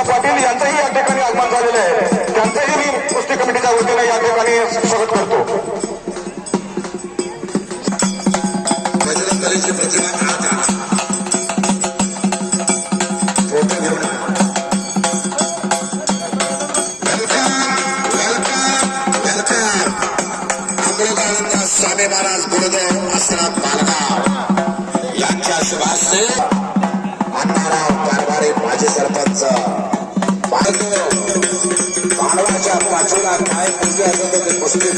पाटील यांचंही या ठिकाणी आगमन झालेलं आहे. त्यांचंही मी कुस्ती कमिटीच्या वतीने या ठिकाणी स्वागत करतो. बजरंग दलाची प्रतिमा आता फोटो घेऊन वेलकम अमृतानंद स्वामी महाराज गुरुदेव आश्रम मालगाव यांच्या शुभास्ते अण्णाराव कारभारी माजी सरपंच मानवाच्या पाठीला काय कुस्ती असेल ते कुस्ती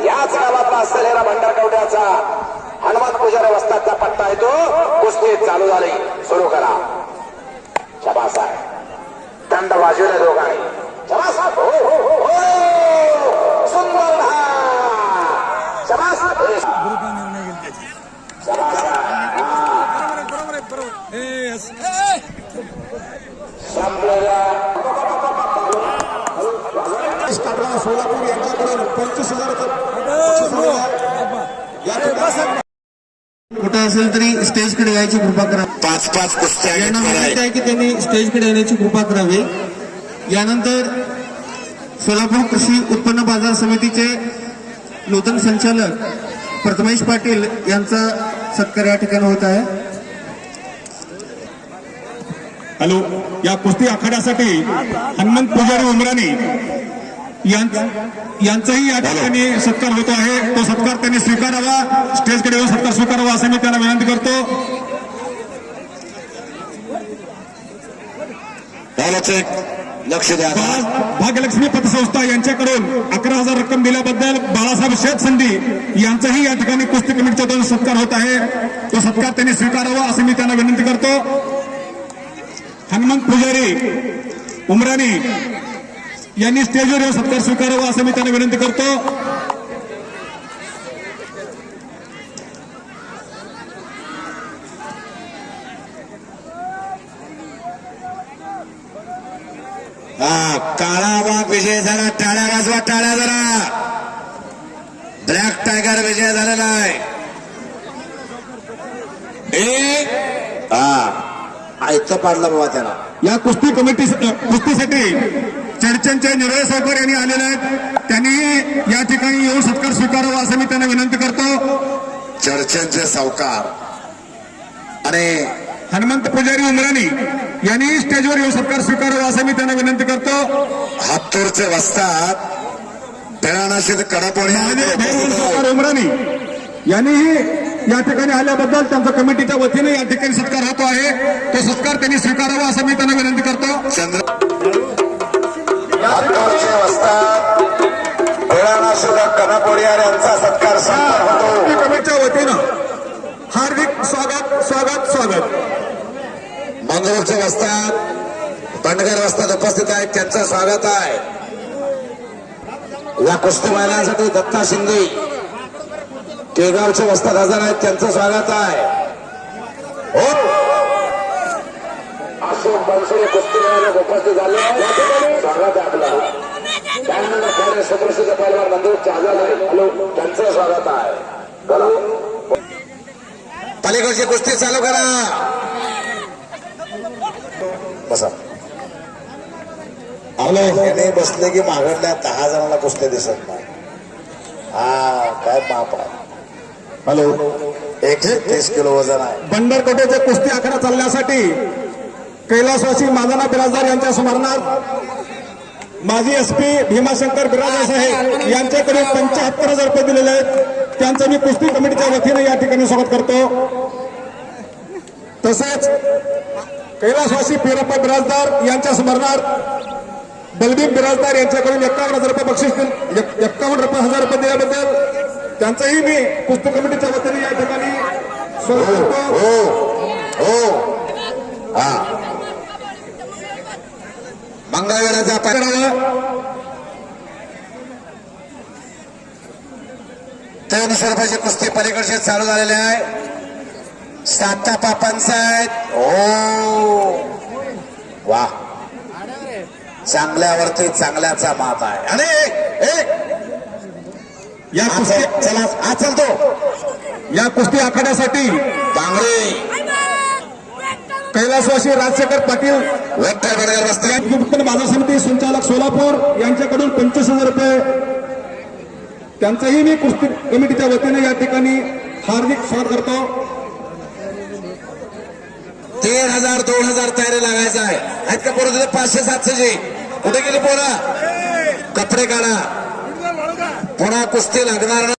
याच गावातला असलेला भंडारकवड्याचा हनुमंत पुजारी वस्तादचा पट्टा येतो. कुस्ती चालू झाली. सुरू करा. शाबास आहे. दंड वाजवले दोघांनी. शाबास. हो हो हो सुंदर शाबास. सोलापूर यांच्याकडून 25,000 कुठं असेल तरी स्टेजकडे यायची कृपा करा. 5-5 कुस्त्या यांना माहिती आहे की त्यांनी स्टेजकडे येण्याची कृपा करावी. यानंतर सोलापूर कृषी उत्पन्न बाजार समितीचे नूतन संचालक प्रथमेश पाटील यांचा सत्कार या ठिकाणी होत आहे. हॅलो. या कुस्ती आखाड्यासाठी हनुमंत पुजारी उमराणी यांचाही या ठिकाणी सत्कार होतो आहे. तो सत्कार त्यांनी स्वीकारावा. स्टेजकडे येऊन सत्कार स्वीकारावा असं मी त्यांना विनंती करतो. लक्ष द्या. भाग्यलक्ष्मी पतसंस्था यांच्याकडून 11,000 रक्कम दिल्याबद्दल बाळासाहेब शेठ संधी यांचाही या ठिकाणी कुस्ती कमिटीच्या दोन सत्कार होत आहे. तो सत्कार त्यांनी स्वीकारावा असं मी त्यांना विनंती करतो. हनुमंत पुजारी उमराणी यांनी स्टेजवर येऊन सत्कार स्वीकारावा असं मी त्यांना विनंती करतो. काळा वाघ विजय झाला. टाळ्या वाजवा. टाळ्या जरा. ब्लॅक टायगर विजय झालेला आहे. आयतं पाडलं बाबा त्याला. या कुस्तीसाठी चर्चेंचे निर्णय सावकर यांनी आलेले आहेत. त्यांनी या ठिकाणी येऊन सत्कार स्वीकारावा असं मी त्यांना विनंती करतो. चर्चेंचे सावकार आणि हनुमंत पुजारी उमराणी यांनी स्टेजवर येऊन सत्कार स्वीकारावा असं मी त्यांना विनंती करतो. हातूरचे वस्ताद पेराणाशीत कडपणे उमराणी यांनीही या ठिकाणी आल्याबद्दल त्यांचा कमिटीच्या वतीने या ठिकाणी सत्कार होतो आहे. तो सत्कार त्यांनी स्वीकारावा असं मी त्यांना विनंती करतो. हातोरचे वस्ताद वेळाणा सुद्धा कनकोडियार यांचा सत्कार होतो. कमिटीच्या वतीनं हार्दिक स्वागत स्वागत स्वागत. मंगळूरचे वस्ताद बंडगर वस्ताद उपस्थित आहेत, त्यांचं स्वागत आहे. या कुस्ती मैदानासाठी दत्ता शिंदे केगावचे वस्ताद हजर आहेत, त्यांचं स्वागत आहे. हो अशोक बनसोडे कुस्ती मैदानात उपस्थित झाले स्वागत आहे आपलं. त्यानंतर खरे सुप्रसिद्ध पैलवान बंधू चाजाल हॅलो त्यांचं स्वागत आहे. बोला पलीकडची कुस्ती चालू करा. बसा. याने बसले की मागडल्या 10 जणांना कुस्ती दिसत नाही. हा काय बाप आहे. हॅलो 130 किलो वजन आहे. बंडरकोटेच्या कुस्ती आखाडा चालण्यासाठी कैलासवासी मादाना बिराजदार यांच्या स्मरणार्थ माजी एसपी भीमाशंकर बिराजदार साहेब यांच्याकडे 75,000 रुपये दिलेले आहेत. त्यांचं मी कुस्ती कमिटीच्या वतीने या ठिकाणी स्वागत करतो. तसेच कैलासवासी पिरप्पा बिराजदार यांच्या स्मरणार्थ बलबीर बिराजदार यांच्याकडून 51,000 रुपये बक्षीस 51,000 रुपये दिल्याबद्दल त्यांचंही मी कुस्ती कमिटीच्या वतीने या ठिकाणी स्वागत करतो. मंगळवेढाचा पकडावं 300 रुपयाची कुस्ती पलीकडचे चालू झालेले आहे. साता पापांचा आहेत. हो वा, चांगल्यावरती चांगल्याचा मात आहे. आणि या कुस्ती चला हा चालतो. या कुस्ती आखाड्यासाठी बांगडे कैलासवासी राजशेखर पाटील व्यक्त बसते. उत्पन्न बाजार समिती संचालक सोलापूर यांच्याकडून 25,000 रुपये त्यांचंही मी कुस्ती कमिटीच्या वतीने या ठिकाणी हार्दिक स्वागत करतो. 3,000 2,000 तयारी लागायचं आहे. आहेत का पोरं? 500-700ची कुठे गेली पोरं? कपडे काढा, पुन्हा कुस्ती लागणार नाही.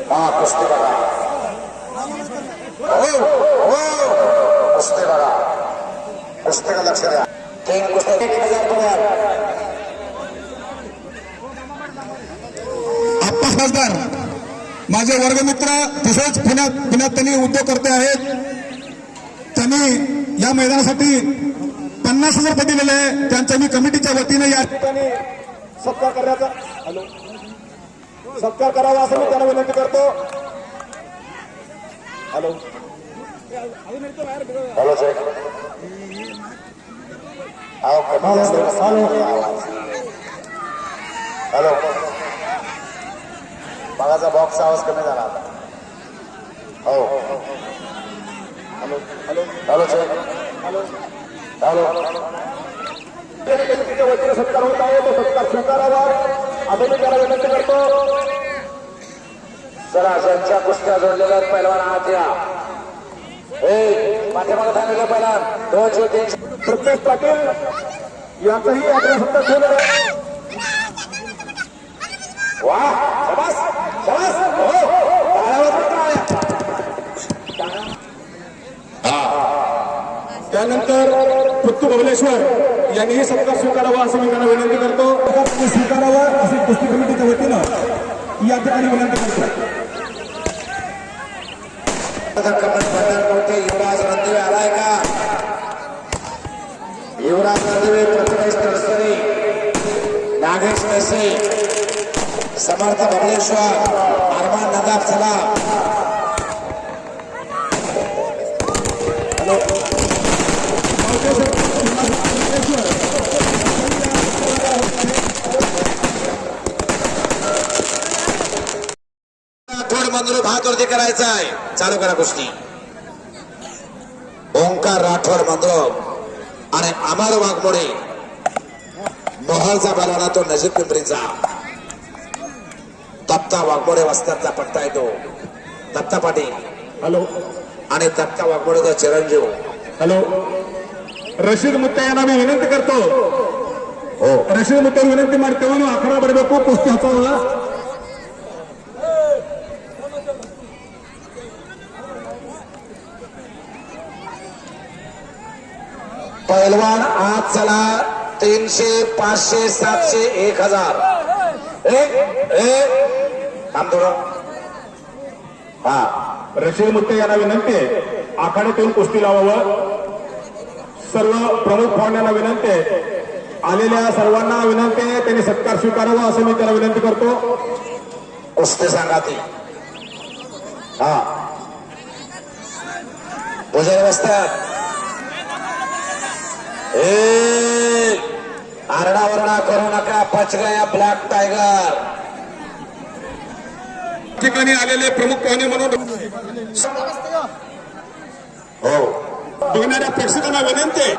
हा कुस्ती बघा. कुस्ती बघा. कुस्तीला लक्ष द्या. 3 कुस्ती 1,000 पगार. आप्पा खासदार माझे वर्गमित्र तसेच पुण्यात त्यांनी उद्योगकर्ते आहेत. त्यांनी या मैदानासाठी 50,000 रुपये दिलेले आहे. त्यांच्या मी कमिटीच्या वतीने या ठिकाणी सत्कार करण्याचा सत्कार करावा असं मी त्यांना विनंती करतो. हॅलो हॅलो साहेब. हॅलो मागाचा बॉक्स आवाज कमी झाला आता. हो हॅलो हॅलो हॅलो साहेब. हॅलो कमिटीच्या वतीने सत्कार होत आहे. तो सत्कार स्वीकारावा असं मी त्याला विनंती करतो. चला ज्यांच्या कुस्त्या जोडलेल्या पैलवान आत या. पाठीमागे थांबलेला पहिला 200-300 प्रत्येक पाटील यांचाही आपल्या सत्कार ठेवलेला आहे. वा शाबास शाबास. त्यानंतर पुत्तू भुवनेश्वर यांनीही सत्कार स्वीकारावा असं मी त्यांना विनंती करतो. स्वीकारावा अशी कुस्ती कमिटीच्या वतीनं या ठिकाणी विनंती करतो. युवराज रणदिवे आलाय का? युवराज रणदिवे, प्रथमेश तडसरे, नागेश कसे, समर्थ बबलेश्वर, अरमान नदाब, चला बंधू भात वरती करायचा आहे. चालू करा कुस्ती. ओंकार राठोड बंधू आणि अमर वाघमोडे मोहरचा बलाना तो नजीक पिंपरीचा. दत्ता वाघमोडे वस्त्याचा पट्टा येतो. दत्ता पाटील हॅलो आणि दत्ता वाघमोडेचा चिरंजीव. हॅलो रशीद मुत्ते यांना मी विनंती करतो. हो रशीद मुत्ते विनंती ಮಾಡ್ತೇವೆ. ನೀವು ಆಖರಾ ಬರಬೇಕು, ಕುಸ್ತಿ ಹಚ್ಚೋಲ್ಲ. पहलवान आज चला 300, 500, 700, 1000. थांब थोडं. हा रशीद मुत्ते यांना विनंती आहे, आखाड्यात येऊन कुस्ती लावावं. सर्व प्रमुख पाहुण्यांना विनंती आहे, आलेल्या सर्वांना विनंती आहे, त्यांनी सत्कार स्वीकारावा असं मी त्याला विनंती करतो. कुस्ती सांगा ती. हा पुजारी बसतात. आरडावरडा करू नका. पच गया ब्लॅक टायगर. ठिकाणी आलेले प्रमुख पाहुणे म्हणून हो बघणाऱ्या प्रेक्षकांना विनंती आहे,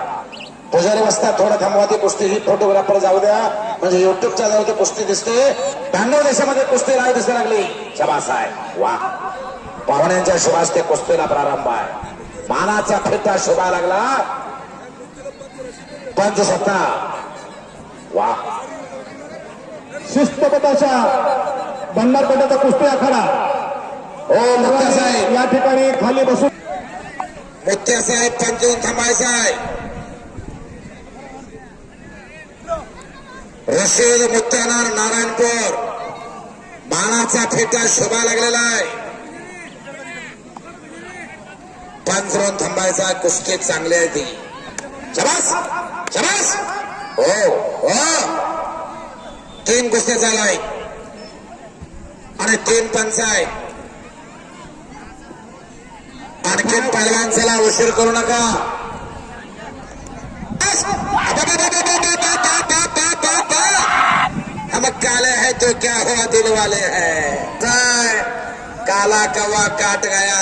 पुजारी बसतात. थोडं थांबवा ती कुस्ती. ही फोटोग्राफर जाऊ द्या, म्हणजे युट्यूबच्या जाऊ ते कुस्ती दिसते. 92 देशामध्ये कुस्ती लाईव्ह दिसायला लागली. शबास आहे. वा पाहुण्यांच्या शुभास ते कुस्तीला प्रारंभ आहे. मानाचा फेटा शोभा लागला. पंचसत्ता. वा शिस्तबद्धाच्या भंडारपेठाचा कुस्ती आखाडा हो मुत्या साहेब. या ठिकाणी खाली बसून मुत्या साहेब पंचून थांबायचं आहे. रशीद मुत्यानार नारायणपूर. मानाचा फेटा शोभा लागलेला आहे. पंचरून थांबायचा. कुस्ती चांगली आहे ती. शबास शबास. हो हो 3 कुस्त्या झालाय आणि 3 पंच आहे. आणखीन पहिलवान चला, उशीर करू नका. हम काले हैं तो क्या हुआ दिल वाले हैं. काला कौवा काट गया.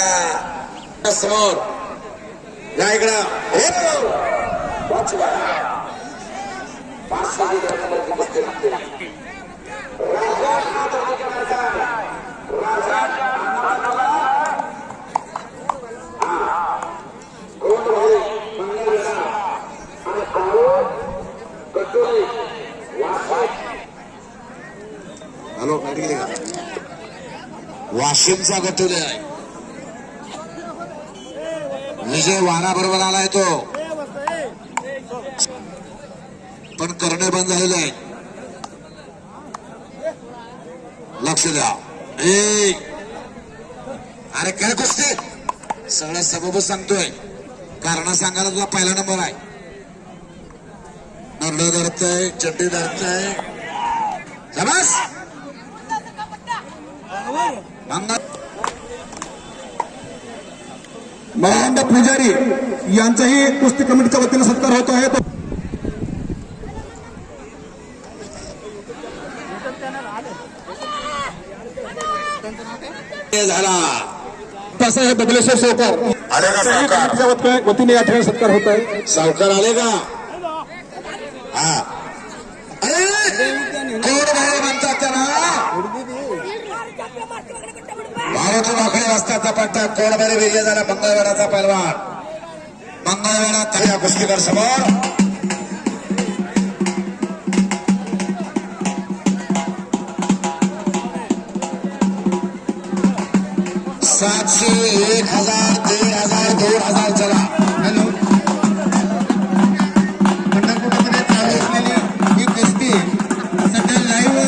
समोर या इकडं. हॅलो लाईट गेली का? वाशिमचा गटुले आहे. विजय वारा बरोबर आलाय तो, पण करणे बंद झालेले आहे. लक्ष द्या. अरे काय कुस्ती सगळं सबब सांगतोय. कारण सांगायला तुला पहिला नंबर आहे. नरड धरतय, चड्डी धरतय. शबास. महेंद्र पुजारी यांचाही कुस्ती कमिटीच्या वतीने सत्कार होत आहे. झाला तसं हे बबलेश्वर सावकार आले का सावकार? कमिटीच्या वतीने या ठिकाणी सत्कार होत आहे. सावकार आले का? हा अरे कोण भाऊ म्हणतात त्याला? भावातून आखडे वाजताचा पट्टा कोणबरे विजय झाला. मंगळवेढाचा पैलवान. मंगळवेढा त्या कुस्तीकर समोर. सातशे 1000 1500 2000 चला. हॅलो पंढरपूरमध्ये चालू असलेली ही कुस्ती सध्या लाईव्ह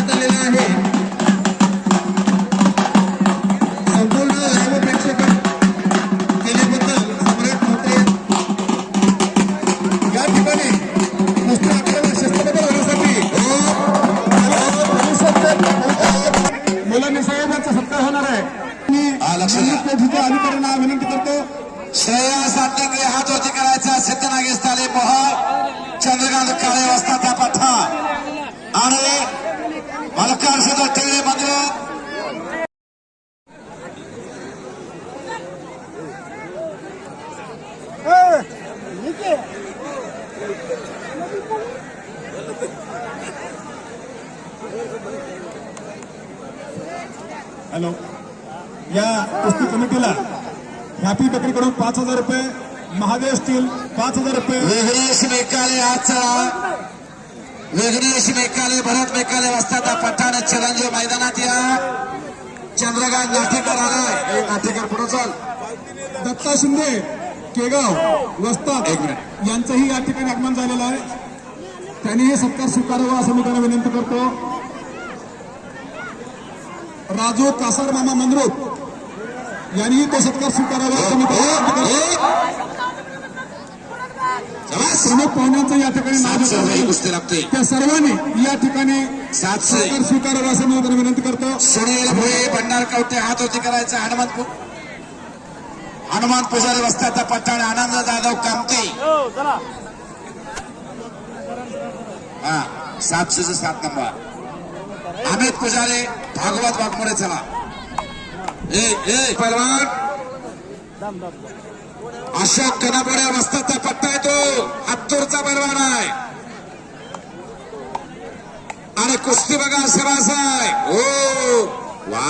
चाललेला आहे. संपूर्ण लाईव्ह प्रेक्षक केल्याबद्दल सम्राट मोठे या ठिकाणी कुस्ती आखाड्यावर शिस्तबद्ध होण्यासाठी मुलांनी साहेबांचा सत्कार होणार आहे. अधिकाऱ्यांना विनंती करतो. श्रेया सातंगे हात वरती करायचा. सिद्धनागेश ताले मोहर. चंद्रकांत काळे वस्ताचा पठ्ठा आणि मलकार शेत टिंगळे मंदिर हॅलो, या कुस्ती कमिटीला हॅपी बेकरीकडून 5,000 रुपये, महादेव स्टील 5,000 रुपये, विघ्नेश मेकाले आजचा विघ्नेश मेकाले भरत मेकाले वस्तादा पठाण चिरंजीव मैदानात या. चंद्रकांत नाटेकर आलाय. नाटेकर पुढे चल. दत्ता शिंदे केगाव वस्ताद यांचंही या ठिकाणी आगमन झालेलं आहे. त्यांनी हे सत्कार स्वीकारावा असं मी त्यांना विनंती करतो. राजू कासार मामा मंद्रुप यांनीही तो सत्कार स्वीकारावा असं मी त्यांना विनंती करतो. प्रमुख पाहुण्यांचं या ठिकाणी नाव घेतलं कुस्ती लागते. त्या सर्वांनी या ठिकाणी 700 सत्कार स्वीकारावा असं मी त्यांना विनंती करतो. सुनील भोये भंडार कवटे हात होती करायचा. हनुमान पुजारी वस्ताचा पठाण आनंद जाधव कामती. हा 707 नंबर अमित पुजारी भागवत वाघमोडे. चला पहलवान अशोक कनाबोडे वस्ताचा पट्टा आहे. तो हत्तूरचा पहलवान आहे आणि कुस्ती बघा शबास आहे. हो वा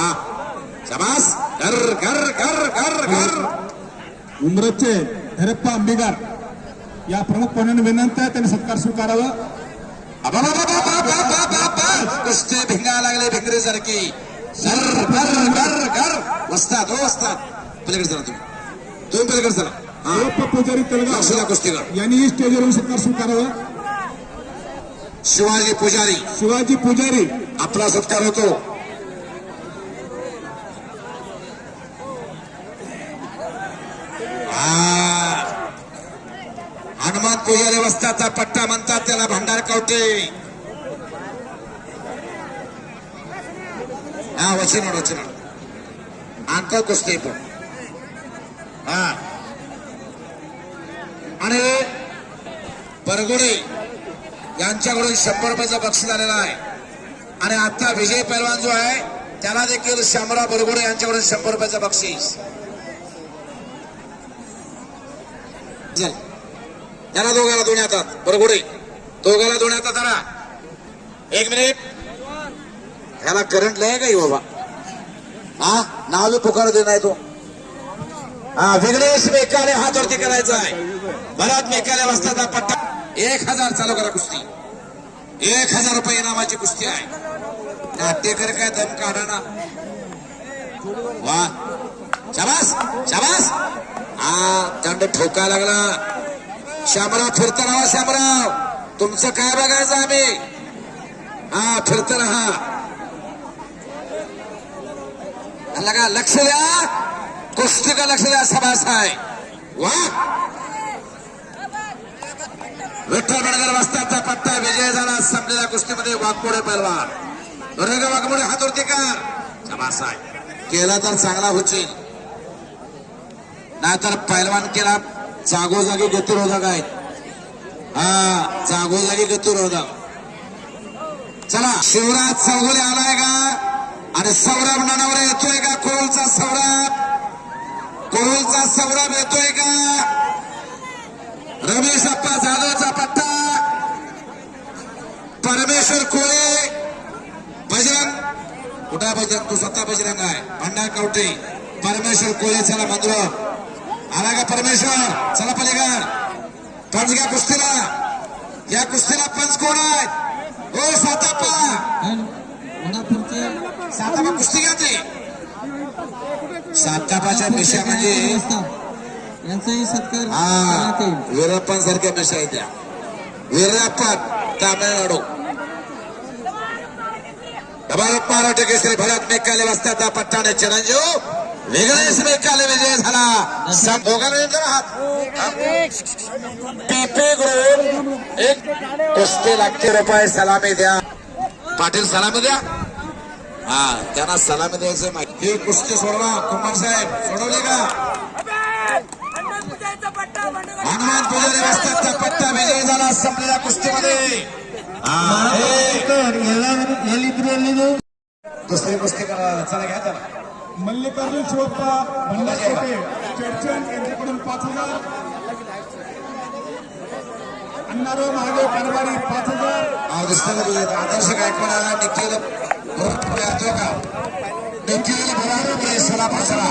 शबास. घर घर घर घर घर. उमरजचे धरप्पा अंबिगार या प्रमुख पाहुण्यांना विनंती आहे त्यांनी सत्कार स्वीकारावा. कुस्ती भिंगा लागले भिंगरी सारखी. घर घर घर घर. वस्ताद हो वस्ताद पलीकडे चला. तुम्ही पलीकडे चला. अय्यप्पा पुजारी तळगाव कुस्तीकर यांनीही स्टेजवरून सत्कार स्वीकारावा. शिवाजी पुजारी शिवाजी पुजारी आपला सत्कार होतो. हनुमान पुजारी वस्ताचा पट्टा म्हणतात त्याला. भंडार कवटे हा वचन वचन अंक कुस्ती पण. हा आणि परगोडे यांच्याकडून 100 रुपयाचं बक्षीस आलेलं आहे. आणि आता विजय पैलवान जो आहे त्याला देखील शामराव बरगोडे यांच्याकडून 100 रुपयाचं बक्षीस. त्याला दोघाला दोन्ही हातात. बरगोडे दोघाला दोन्ही हातात. त्याला 1 मिनिट. ह्याला करंट लय का बाबा. हा नाव बी पुकार दे नाही तो. हा विघ्नेश मेकाले हात वरती करायचा आहे. भरत मेकाले वस्ताचा पट्टा. 1000 चालू करा कुस्ती. 1000 रुपये इनामाची कुस्ती आहे. नाट्यकर काय दम काढा ना. वा शाबास शाबास. हा दंड ठोका लागला. शामराव फिरता राहा. शामराव तुमचं काय बघायचं आम्ही. हा फिरता राहा. लगा लक्ष द्या. कुस्ती का लक्ष द्या. शाबास आहे. वा विठ्ठल बडगर वस्ताचा पट्टा विजय झाला. संपलेल्या कुस्तीमध्ये वाघमोडे पहलवान रंग वाघमोडे हातवरती कर. शाबास आहे. केला तर चांगला होईल नाहीतर पहलवान केला जागोजागी गतिरोधक आहेत. हा जागोजागी गतिरोधक. चला शिवराज चौगुले आलाय का. आणि सौरभ नानावर येतोय का. कोळचा सौरभ. कोळचा सौरभ येतोय का. रमेश अप्पा जाधवचा पट्टा. परमेश्वर कोळे बजरंग. कुठा बजरंग. तू स्वतः बजरंग आहे. भंडार कवटे परमेश्वर कोळे. चला मंत्र आला का परमेश्वर. चला पलीकडे पंच घ्या कुस्तीला. या कुस्तीला पंच कोण आहे. हो सातापा. सातापा कुस्ती घ्या ते. सातापाच्या मिशा म्हणजे यांचाही सत्कार हा वीरप्पन सारख्या मिशा आहेत त्या. वीरप्पन तामिळनाडू. भारत महाराष्ट्र केसरी भरत मेकाले वस्ताचा पट्टाने चिरंजीव विघ्नेश मेकाले विजय झाला. दोघांना हात. पीपी ग्रुप 1 कुस्ती लागते रुपये सलामी द्या. पाटील सलामी द्या. हा त्यांना सलामी द्यायचं माहिती. ही कुस्ती सोडवा. कुमार साहेब सोडवली का. हनुमान पुजारी वस्ताचा पट्टा विजय झाला संपलेल्या कुस्तीमध्ये. दुसरी कुस्ती करा. चला घ्या त्याला. मल्लिकार्जुन शिवप्पा भंडारकोटे चर्चन यांच्याकडून 5,000. अण्णाराव महादेव कारभारी 5,000. दिसताना पाहिजे आदर्श गायकवाड आला निखिल पुढे येतो का निखिल बरोबर सोलापूर चला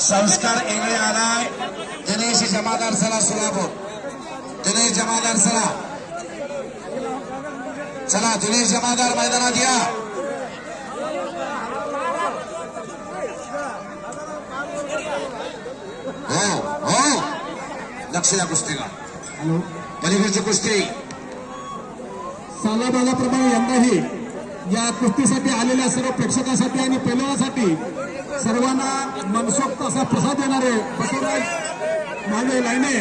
संस्कार इंगळे आलाय दिनेश जमादार चला सोलापूर दिनेश जमादार चला दिनेश जमादार मैदानात या हो लक्ष द्या कुस्तीला पलीकडची कुस्ती सालाबालाप्रमाणे यंदाही या कुस्तीसाठी आलेल्या सर्व प्रेक्षकांसाठी आणि पैलवानासाठी सर्वांना मनसोक्त असा प्रसाद देणारे बसवराज मागे लायने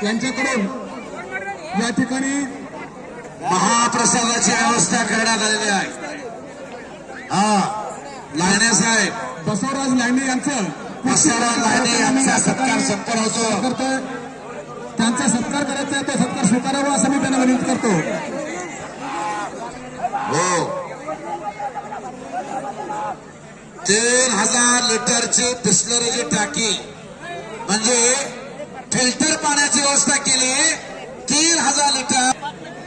यांच्याकडून या ठिकाणी महाप्रसादाची व्यवस्था करण्यात आलेली आहे हा लायने साहेब बसवराज लायने यांचं बसवराज लायने यांचा सत्कार संपन्न होतो करतोय त्यांचा सत्कार करायचा आहे तो सत्कार स्वीकारावा असं मी त्यांना विनंती करतो हो 3000 लिटरची बिस्लरीची टाकी म्हणजे फिल्टर पाण्याची व्यवस्था केली 3000 लिटर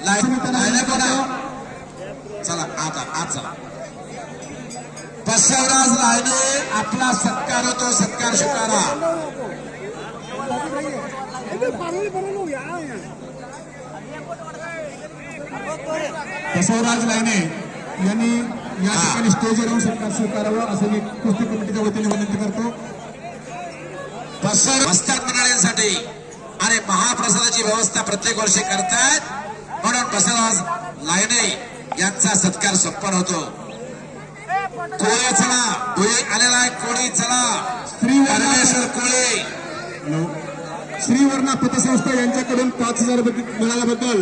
लायने पण चला आज चला बसवराज लायने आपला सत्कार होतो सत्कार स्वीकारा बसवराज लायने यांनी या ठिकाणी स्टेजवर येऊन सत्कार स्वीकारावा असं मी कुस्ती कमिटीच्या वतीने विनंती करतो वस्ताद मंडळींसाठी आणि महाप्रसादाची व्यवस्था प्रत्येक वर्षी करतायत म्हणून बसवराज लायने यांचा सत्कार संपन्न होतो कोळी चला कोळी आलेला आहे कोळी चला परमेश्वर कोळी श्रीवर्णा पतसंस्था यांच्याकडून 5,000 मिळाल्याबद्दल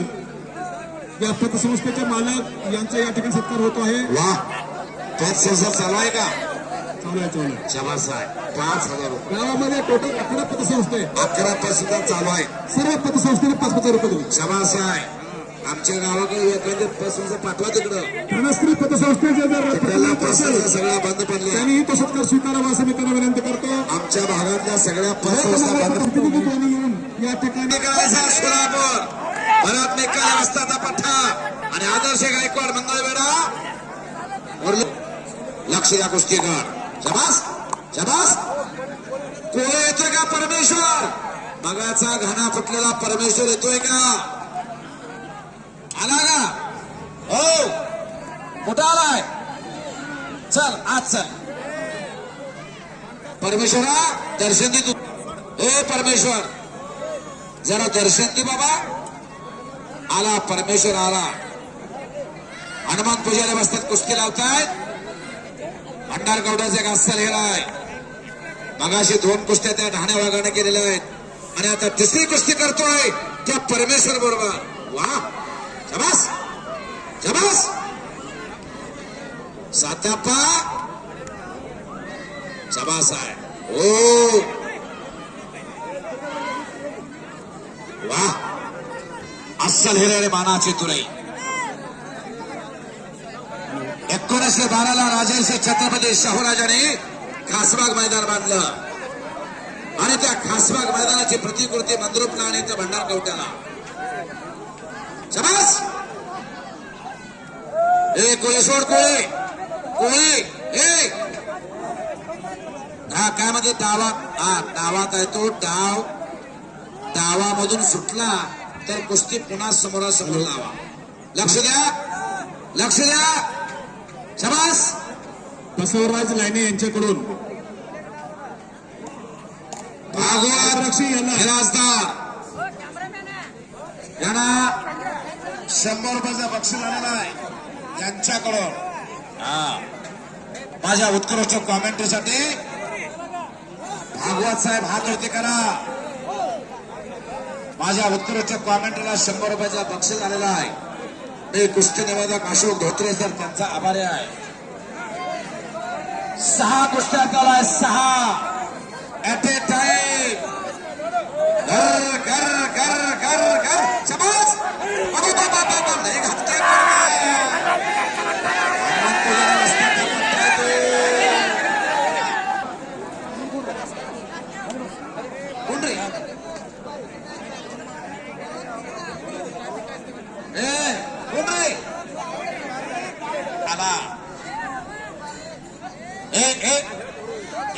या पतसंस्थेचे मालक यांचा या ठिकाणी सत्कार होतो आहे वा त्यात संसार चालू आहे का चालू आहे शबास आहे 5,000 रुपये गावामध्ये टोटल 11 पतसंस्था आहे 11% चालू आहे सर्व पतसंस्थेने 5,000 रुपये दिले शबास आहे आमच्या गावाकडे एखाद्या पासून पाठवा तिकडं धनश्री पतसंस्थेचे जर त्याला प्रतिनिधी प्रसाद असेल, सगळ्या बंद पडल्या त्यांनीही तो सत्कार स्वीकारावा असं मी त्यांना विनंती करतो आमच्या भागातल्या सगळ्या पतसंस्था बंद प्रतिनिधी त्यांनी येऊन या ठिकाणी करायचा सोलापूर भरत निकाल असताना पठ्ठा आणि आदर्श गायकवाड मंगळवेढा लक्ष द्या कुस्तीकर शबास शबास कोळे येतोय का परमेश्वर मगाचा घाणा फुटलेला परमेश्वर येतोय का आला का हो कुठं आलाय चल आज चल परमेश्वरा दर्शन दे तू ए परमेश्वर जरा दर्शन दे बाबा आला परमेश्वर आला हनुमान पुजारी बसतात कुस्ती लावतायत भंडार गौड्याचा एक अस्सल गेलाय मगाशी 2 कुस्त्या त्या ढाण्या वागाने केलेल्या आहेत आणि आता तिसरी कुस्ती करतोय त्या परमेश्वर बरोबर वा शबास शबास साताप्पा शबास आहे ओ वा अस्सल हिरे मानाची तुरई 1912 राजर्षी छत्रपती शाहूराजाने खासबाग मैदान बांधलं आणि त्या खासबाग मैदानाची प्रतिकृती मंद्रुपला आणि त्या भंडार कवट्याला शबास ए कोळी सोड कोळी कोळी ए हा काय मध्ये डावा डावात आहे तो डावामधून सुटला तर कुस्ती पुन्हा समोरासमोर लावा लक्ष द्या शबास बसवराज लायने यांच्याकडून भागवत मिराजदार यांना 100 रुपयाचा बक्षीस आलेला आहे यांच्याकडून माझ्या उत्कृष्ट कॉमेंट्रीसाठी भागवत साहेब हात वरती करा माझ्या उत्कृष्ट कॉमेंट्रीला 100 रुपयाचा बक्षीस आलेला आहे मी कुस्ती निवेदक अशोक धोत्रे सर त्यांचा आभारी आहे 6 कुस्त्या केलाय 6 ऍट ए टाइम कर शबास नाही घातले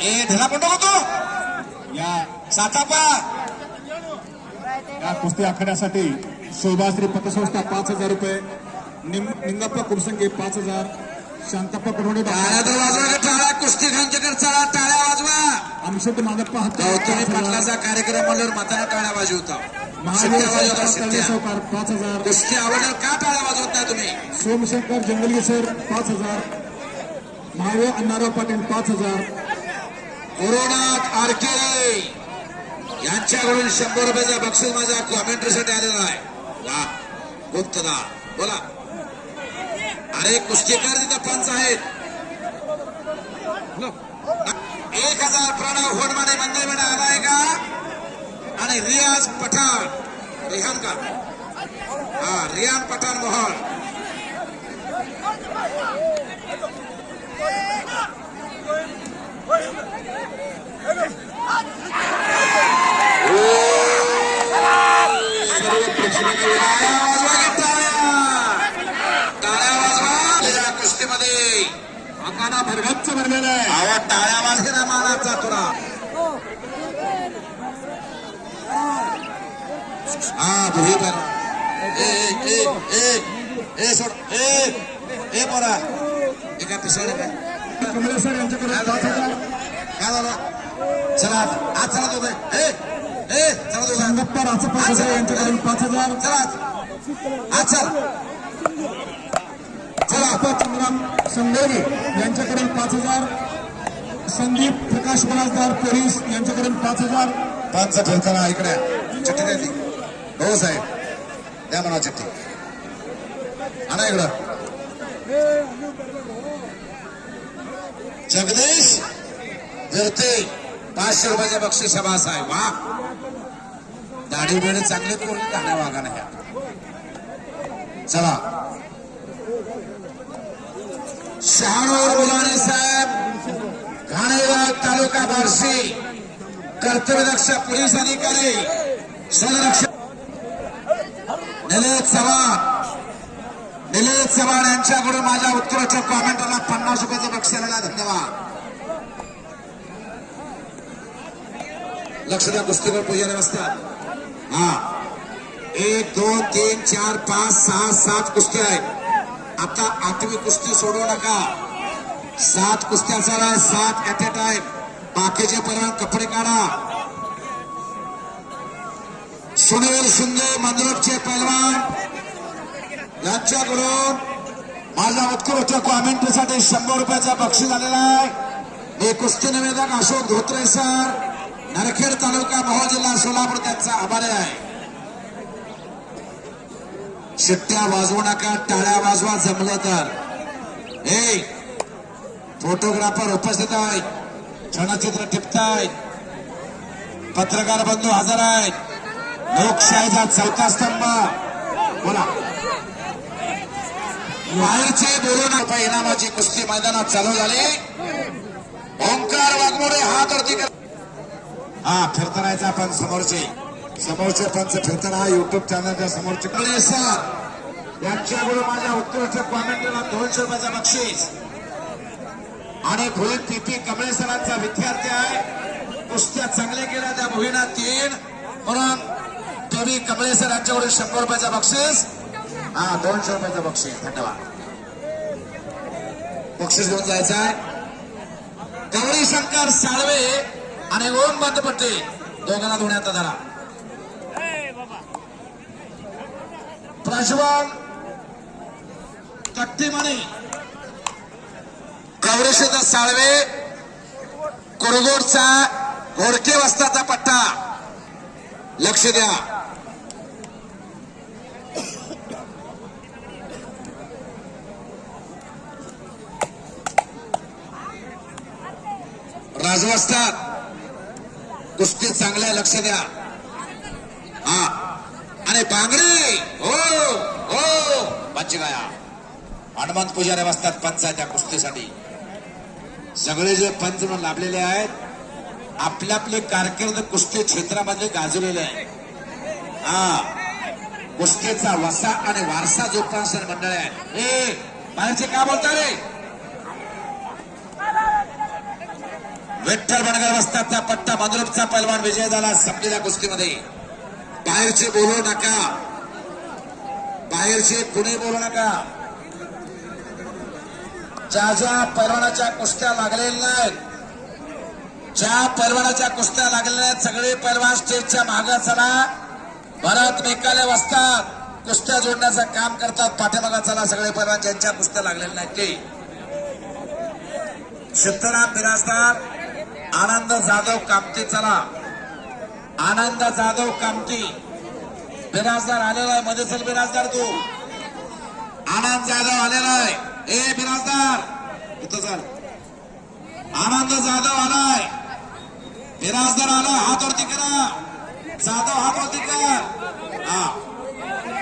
ए ढेला पण नको तू या सातापा या कुस्ती आखाड्यासाठी शोभाश्री पतसंस्था 5,000 रुपये, निंगप्पा कुरसंगे 5,000, शांतप्पा कडवडे टाळ्या तर वाजवा टाळ्या कुस्ती खांचेकर चला टाळ्या वाजवा अंशद माधप्पा गौतमी पाटलाचा कार्यक्रम म्हणल्यावर म्हातारा टाळ्या वाजवता शिट्ट्या वाजवता शिट्ट्या सौकार 5,000, कुस्ती आवडल्यावर का टाळ्या वाजवत नाही तुम्ही सोमशंकर जंगलगेसर 5,000, महादेव अण्णाराव पाटील 5,000, गुरुनाथ आरके यांच्याकडून 100 रुपयाचा बक्षीस माझ्या कॉमेंट्रीसाठी आलेला आहे. वा गुप्तदा बोला. अरे कुस्तीकार तिथं पंच आहेत. 1,000 प्रणव होनमाने मंदिरमध्ये आलाय का आणि रियाज पठाण रेहान का हा रियान पठाण मोहन कुस्तीमध्ये आकाना भरगच्च भरलेला आहे. आवाज टाळ्या वाजलेला मानाचा तुला हा भुई पर ए सोड ए बोला एका पिसाने काय कमलेश्वर यांच्याकडे 5,000, काय झालं चला आज चला दोघं चला दोघं संगप्पा राचा 5,000 यांच्याकडून 5,000, चला आज चल चला चंद्राम संगोरी यांच्याकडून 5,000, संदीप प्रकाश बलासदार पोलीस यांच्याकडून 5,000, पंच ठेवताना इकडे चिठ्ठी द्या ती हो साहेब द्या म्हणा चिठ्ठी आणा इकडं जगदीश जरते 500 रुपयाच्या बक्षीस सभास आहे. वा दाढी बेडे चांगले करून गाण्या वागाने ह्या चला शहाणूर मुलानी साहेब घाणेबाग तालुका बार्शी कर्तव्यदक्ष पोलीस अधिकारी संरक्षण निलेश चव्हाण यांच्याकडून माझ्या उत्कृष्ट कॉमेंटरला 50 रुपयाचं बक्षीस आलेला. धन्यवाद. लक्ष द्या कुस्तीवर पूजन असतात. हा 1 2 3 4 5 6 7 कुस्ती आहेत. आता 8वी कुस्ती सोडू नका. 7 कुस्त्या चालू 7 ऍट ए टाइम. बाकीचे परवान कपडे काढा. सुनील शिंदे मंद्रुपचे पैलवान यांच्याकडून माझा उत्कृष्ट कॉमेंट्रीसाठी 100 रुपयाचा बक्षीस आलेला आहे. मी कुस्ती निवेदक अशोक धोत्रे सर नरखेड तालुका मोहोळ जिल्हा सोलापूर त्यांचा आभारी आहे. शिट्ट्या वाजवू नका टाळ्या वाजवा जमलं तर. हे फोटोग्राफर उपस्थित आहेत. छायाचित्र टिपतायत. पत्रकार बंधू हजर आहेत. लोकशाहीचा 4था स्तंभ बोला. बाहेरचे बोलू नका. इनामाची कुस्ती मैदानात चालू झाली. ओंकार वाघमोडे हात वरती हा फिरतरायचा पण समोरचे पंच फिरताना युट्यूब चॅनलच्या समोरचे सर यांच्याकडून माझ्या उत्कृष्ट कॉमेंटला 200 रुपयाचा बक्षीस आणि भोईर पीपी कमळे सरांचा विद्यार्थी आहे. कुस्त्या चांगल्या केल्या त्या भोईना 3 म्हणून पीबी कमळे सर यांच्याकडून 100 रुपयाचा बक्षीस. हा 200 रुपयाचा बक्षीस. धन्यवाद. बक्षीस घेऊन जायचं आहे. गौरी शंकर साळवे आणि ओम बंदपट्टे दोघांना धुण्यात धरा. प्रज्वल कट्टीमणी गौरीशंकर साळवे कुरगोडचा घोडके वस्ताचा पट्टा. लक्ष द्या. राजवस्तात कुस्ती चांगल्या. लक्ष द्या. हा आणि बांगडी हो हो बाची गाया हनुमंत पुजारी बसतात पंचाच्या कुस्तीसाठी. सगळे जे पंच म्हणून लाभलेले आहेत आपल्या आपले कारकीर्द कुस्ती क्षेत्रामध्ये गाजवलेले आहे. हा कुस्तीचा वसा आणि वारसा जोपासना मंडळ आहे. हे बाहेरचे का बोलता रे. विठ्ठल बनगर वस्तादचा पट्टा मंद्रुपचा पैलवान विजय झाला संपलेल्या कुस्तीमध्ये. बाहेरचे बोलू नका, बाहेरचे कुणी बोलू नका. ज्या ज्या पैलवानाच्या कुस्त्या लागलेल्या नाहीत, ज्या पैलवानाच्या कुस्त्या लागलेल्या आहेत, सगळे पैलवान स्टेजच्या मागे चला. भरत मेकाले वस्ताद कुस्त्या जोडण्याचं काम करतात. पाठीमागा चला सगळे पैलवान ज्यांच्या कुस्त्या लागलेल्या नाहीत ते. सिद्धराम बिराजदार, आनंद जाधव कामती चला. आनंद जाधव कामती बिराजदार आलेला आहे. मध्ये चल बिराजदार तू. आनंद जाधव आलेला आहे. ए बिराजदार इथं चल. आनंद जाधव आलाय. बिराजदार आला. हात वरती करा. जाधव हात वरती कर. हा,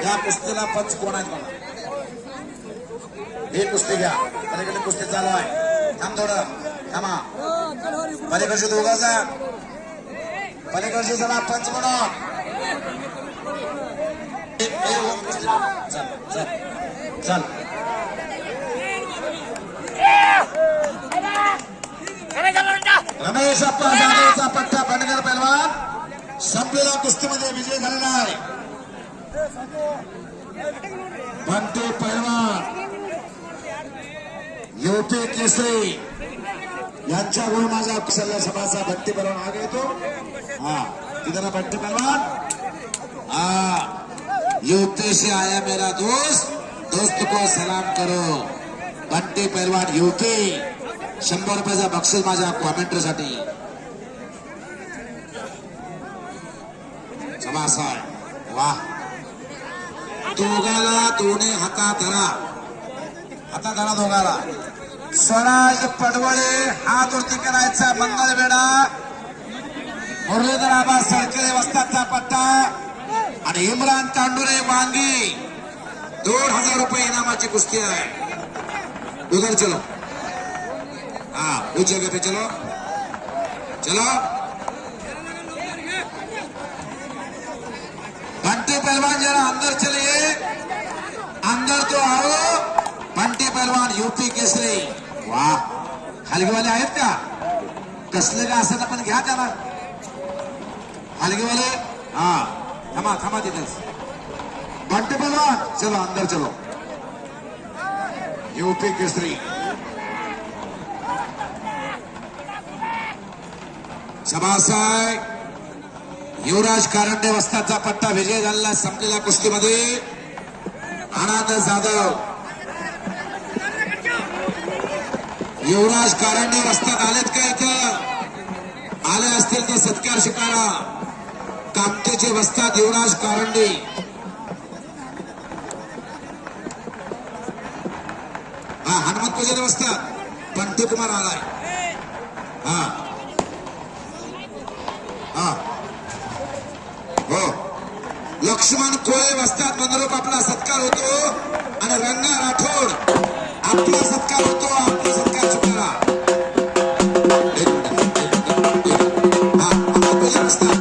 या कुस्तीला पंच कोण आहेत मला? ही कुस्ती घ्या. पलीकडे कुस्ती चालू आहे. थांब थोडं, थांबा. पलीकडचे दोघं जा. पलीकडचे चला पंच म्हणून. चल चल चल. रमेश अप्पा जाधवचा पट्टा बनगर पैलवान संपलेल्या कुस्तीमध्ये विजय झालेला आहे. बंटी पैलवान युपी केसरी यांच्याकडून माझा कुशल सभाचा बंटी पैलवान आगे येतो. हा इधर बंटी पैलवान. हा, यूपी से आया मेरा दोस्त को सलाम करो. बंटी पैलवान यूपी. 100 रुपयाचा बक्षीस माझ्या कॉमेंट्रीसाठी. सभासा वा. दोघाला दोन्ही हातात धरा. हातात धरा दोघाला. स्वराज पडवळे हात वरती करायचा. मंगळवेढा मुरलीधर आबा सरकरे वस्तादचा पट्टा आणि इम्रान तांडुरे वांगी. 2000 रुपये इनामाची कुस्ती आहे. उधर चलो. हाँ, उस जगह पे चलो. चलो बंटी पहलवान जरा अंदर चलिए. अंदर तो आओ. बंटी पहलवान यूपी केसरी. वाह, हलगेवाले आहेत का? कसले का असं पण घ्या त्याला. हलगेवाले हा, थांबा थांबा तिथेच. बंटी पहलवान चलो अंदर चलो. यूपी केसरी सभासाय युवराज कारंडे वस्तादचा पट्टा विजय झालेला संपलेल्या कुस्तीमध्ये. आनंद जाधव, युवराज कारंडे वस्ताद आलेत का इथं? आले असतील तर सत्कार शिकारा. कामतेचे वस्ताद युवराज कारंडे. हा, हनुमंत पूजन वस्ताद पंटी कुमार आलाय. हा हा हो. लक्ष्मण कोळे वस्ताद मंदरूप आपला सत्कार होतो आणि रंगा राठोड आपला सत्कार होतो. आपला सत्कार चुकला. हा, पूजन वस्ताद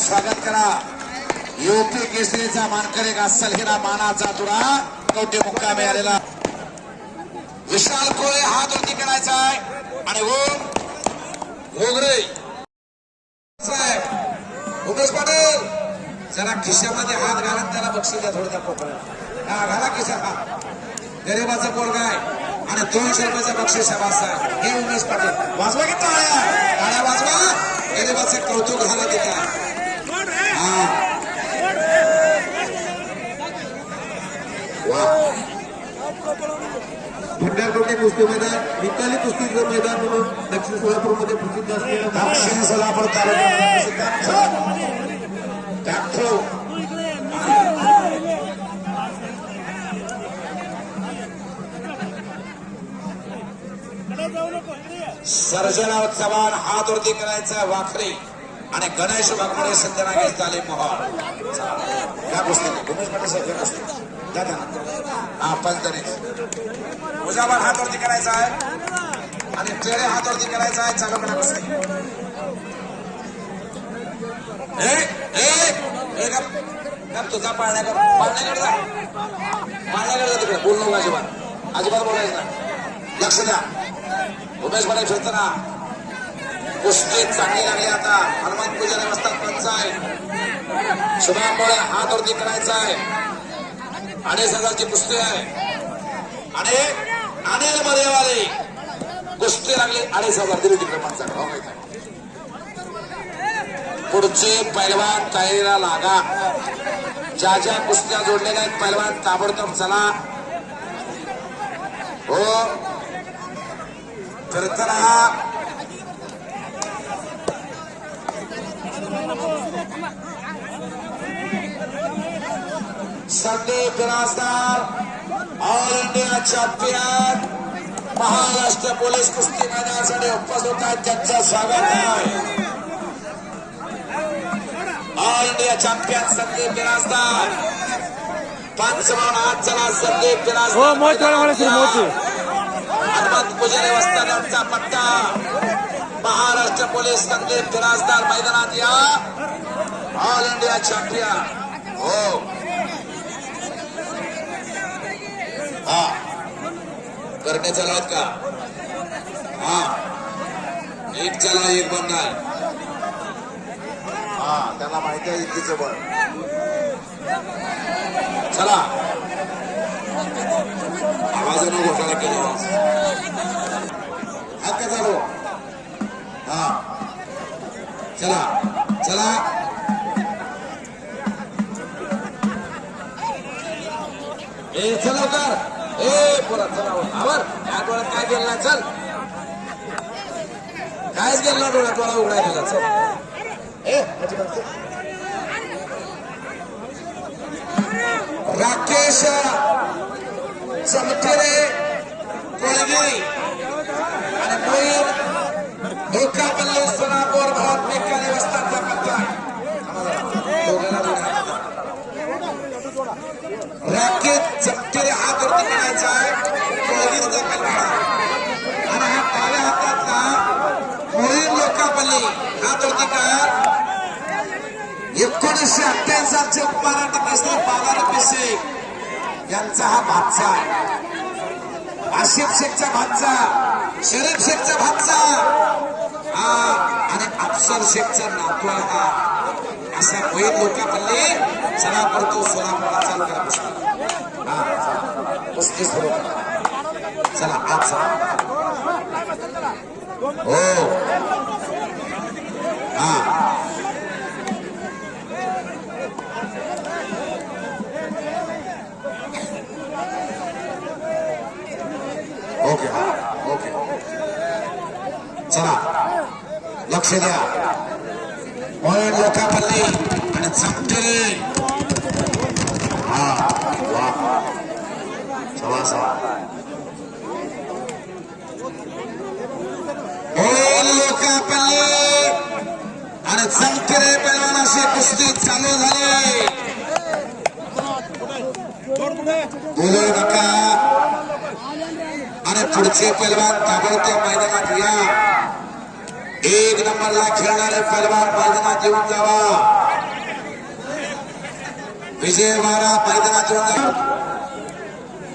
स्वागत करा. यूपी केसरीचा मानकरी अस्सल हिरा मानाचा तुरा कवटे मुक्कामी आलेला. विशाल कोळे हात वरती करायचा आहे आणि ओम घोगरे उमेश पाटील जरा खिशामध्ये हात घाला. त्याला बक्षीस द्या थोडं. त्या हा घाला खिशात हात. गरीबाचा पोरगा आहे आणि 200 रुपयाचं बक्षीस शाबास आहे. हे उमेश पाटील वाजवा की टाळ्या. टाळ्या वाजवा. गरीबाचं कौतुक झालं तिथं. भंडारकोटे कुस्ती मैदान निकाली कुस्तीचं मैदान म्हणून दक्षिण सोलापूरमध्ये प्रसिद्ध असलेलं दक्षिण सोलापूर तालुक्यामध्ये सर्जराव चव्हाण हात वरती करायचा वाखरी आणि गणेश वाघमारे संजना तालीम मोहर. या गोष्टी उमेश पाटील साहेब या गोष्टी द्या त्यांना. हा पंचदरीच मुजावर हात वरती करायचा आहे आणि टेढे हात वरती करायचा आहे. चालू करा गोष्टी. तुझा पाळण्याकडे जा तिकडे बोल नको अजिबात बोलायचं नाही. लक्ष द्या. उमेश पाटील फिरताना कुस्ती चांगली लागली. आता हनुमान पूजन व्यवस्था पंचायत शुभामुळे हात वरती करायचा आहे. 2,500ची कुस्ती आहे आणि अनिल मरेवाले कुस्ती लागली. 2,500 दिली तिकडे पंचायत. पुढचे पैलवान तयारीला लागा. ज्या ज्या कुस्त्या जोडलेल्या आहेत पैलवान ताबडतोब चला. हो फिरताना Sandeep Birajdar all India champion Maharashtra police कुस्ती मैदानासाठी उपस्थित होत आहेत. त्यांचं स्वागत आहे. All India champion Sandeep Birajdar. 5 म्हणून आज चला संदीप बिराजदार. हनुमंत पुजारी वस्तादांचा पट्टा. महाराष्ट्र पोलीस संदीप बिराजदार मैदानात या. All India champion. हो हा करणे चालू आहेत का? हा एक चला एक बंद आहे. हा त्यांना माहिती आहे इतकीचं बळ. चला आवाजानं घोटाळा केला. हात का चालू. हा चला चला. ए चल लवकर. परत चला आवर. या डोळ्यात काय गेलं ना. चल कायच गेलं ना डोळ्यात. डोळा उघडाय गेला. चल राकेश चमटेरे कोळगिरी आणि मोहीम धोकापल्ली सोनापूर भारत मेकाली वस्तादचा पत्ता. राकेश चमटेरे हात वरती करायचा आहे. कोळगिरीचा कल्ला आणि हा डाव्या हातातला मोहीम धोकापल्ली हात वरती कर. 1988 चे उपमहाराष्ट्र केसरी बालाराम पिसे यांचा हा भाचा. आशिफ शेखचा भाचा, शरीफ शेखचा भाचा हा आणि अफसर शेखचा नातू आहे हा. असा मोहीम लोकांपल्ली चला करतो. सोलापूरला चालू करा कुस्ती. हा कुस्ती सुरू करा. चला आज चला. हो हा ओके ओके चला लक्ष द्या. मोहीम लोकांपल्ली आणि चमटेरे. हा वा सवा सवा. मोहीम लोकांपल्ली आणि चमटेरे पैलवानाशी कुस्ती चालू झाली. बोलू नका आणि पुढचे पैलवान ताबडतोब मैदानात या. 1 नंबरला खेळणारे पैलवान मैदानात येऊन जावा. विजय वारा मैदानात येऊन जावा.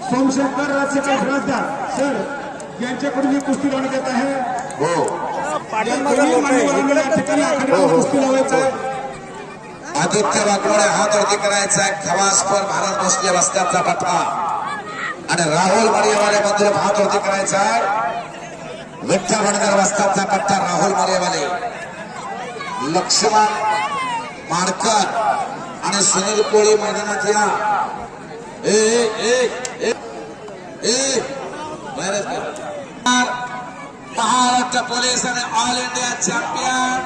सोमशंकर राजशेखर बिराजदार सर यांच्याकडून ही कुस्ती लावण्यात येत आहे. हो या ठिकाणी आखाड्यावर कुस्ती लावायचं आहे. आदित्य वाघमोडे हात वरती करायचा आहे. खवासपर भारत भोसले वस्तादचा पट्टा आणि राहुल मरेवाले मंदिर हात वरती करायचा आहे. विठ्ठल भंडार वस्तादचा पट्टा राहुल मरेवाले. लक्ष्मण माडकर आणि सुनील कोळी मैदानात या. महाराष्ट्र पोलीस आणि ऑल इंडिया चॅम्पियन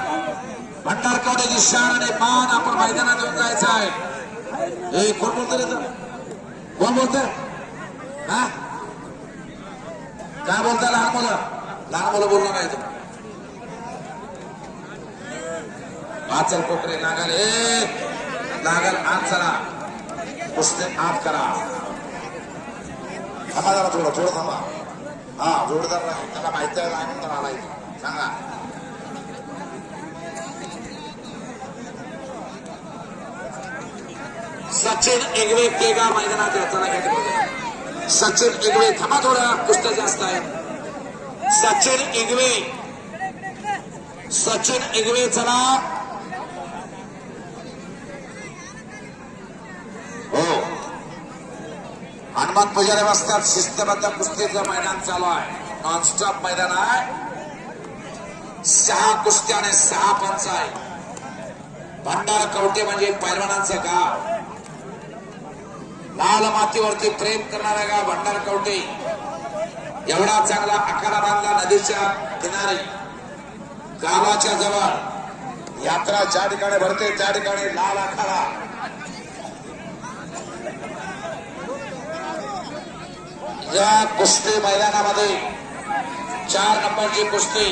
भंडारकवड्याची शान आणि मान आपण मैदानात येऊन जायचं आहे. कोण बोलतो कोण बोलत? काय बोलता लहान मुलं? लहान मुलं बोलणार नाही आज चल कोकरे लागल लागल आज चला कुस्ती आत करा थांबा जरा थोडं थांबा हा जोरदार नाही त्याला माहिती आहे आनंद आलाय सांगा सचिन एगवे केगा मैदानात याचा घेतला सचिन एगवे थांबा थोडा कुस्त्या जास्त आहे सचिन एगवे चला हो हनुमान पुजारी वाजतात शिस्तबद्ध कुस्तीचं मैदान चालू आहे नॉनस्टॉप मैदान आहे 6 कुस्त्या आणि 6 पंच आहे भंडार कवटे म्हणजे पैलवानांचं गाव लाल मातीवरती प्रेम करणारा गाव भंडार कवटे एवढा चांगला आखाडा बांधला नदीच्या किनारी गावाच्या जवळ यात्रा ज्या ठिकाणी भरते त्या ठिकाणी लाल आखाडा या कुस्ती मैदानामध्ये 4 नंबरची कुस्ती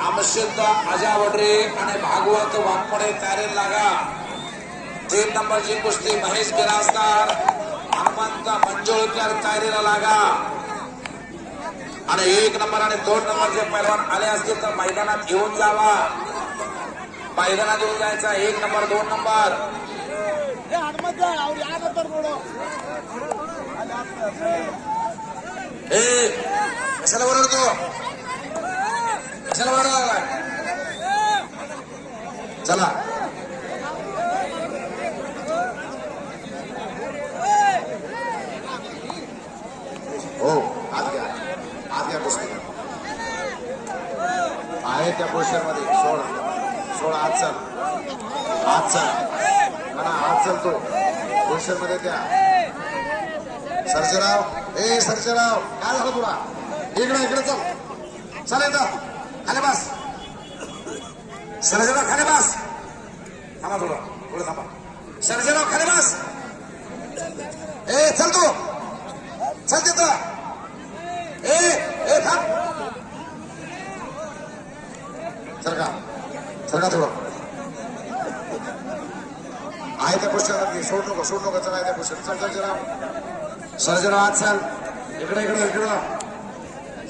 आमशिद अजावडरे आणि भागवत वाघमोडे तयारी लागा 3 नंबरची कुस्ती महेश गिरासदार हनुमंत मंजुळकर तयारीला लागा आणि 1 नंबर आणि 2 नंबरचे पैलवान आले असतील तर मैदानात येऊन जावा मैदानात येऊन जायचा 1 नंबर 2 नंबर कशाला ओरडतो कशाला ओरडला चला हो आज घ्या कुस्ती आहे त्या पोस्टर मध्ये 16 आज चल आज चल तो पोस्टर मध्ये त्या सर्जेराव काय झालं तुला इकडे चल येतं खाली बस सर्जेराव खाली बस थांबा थोडं थांबा सर्जेराव खाली बस चल तू चल तिथं थांब सरका थोडं आहे त्या पोस्टर सोड नको चला त्या पोस्टर चल सर्जेराव आज चल इकडे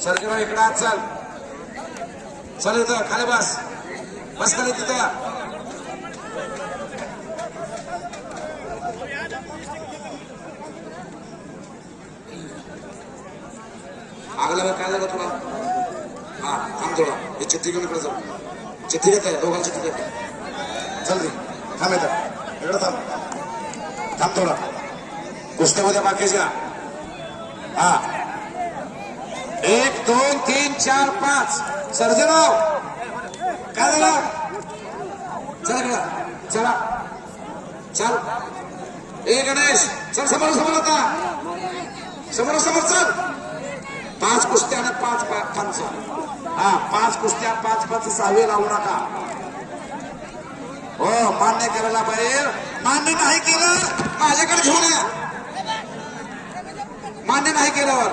सर्जेराव इकडे आज चल इथं खाली बस खाली तिथं आगला काय झालं तुला हा थांब थोडा हे चिठ्ठी घेऊन इकडे जाऊ चिठ्ठी घेत आहे दोघांची चिठ्ठी घेत चल रे थांब येतं इकडे थांब थोडा कुस्त्यामध्ये बाकीच्या हा 1 2 3 4 5 सर्जेराव काय झालं चला चल गणेश चल समोर आता समोर चल 5 कुस्त्या आणि 5 पंच हा 5 कुस्त्या 5 पंच 6 लावू नका हो मान्य करायला पाहिजे मान्य नाही केलं माझ्याकडे घेऊन या मान्य नाही केल्यावर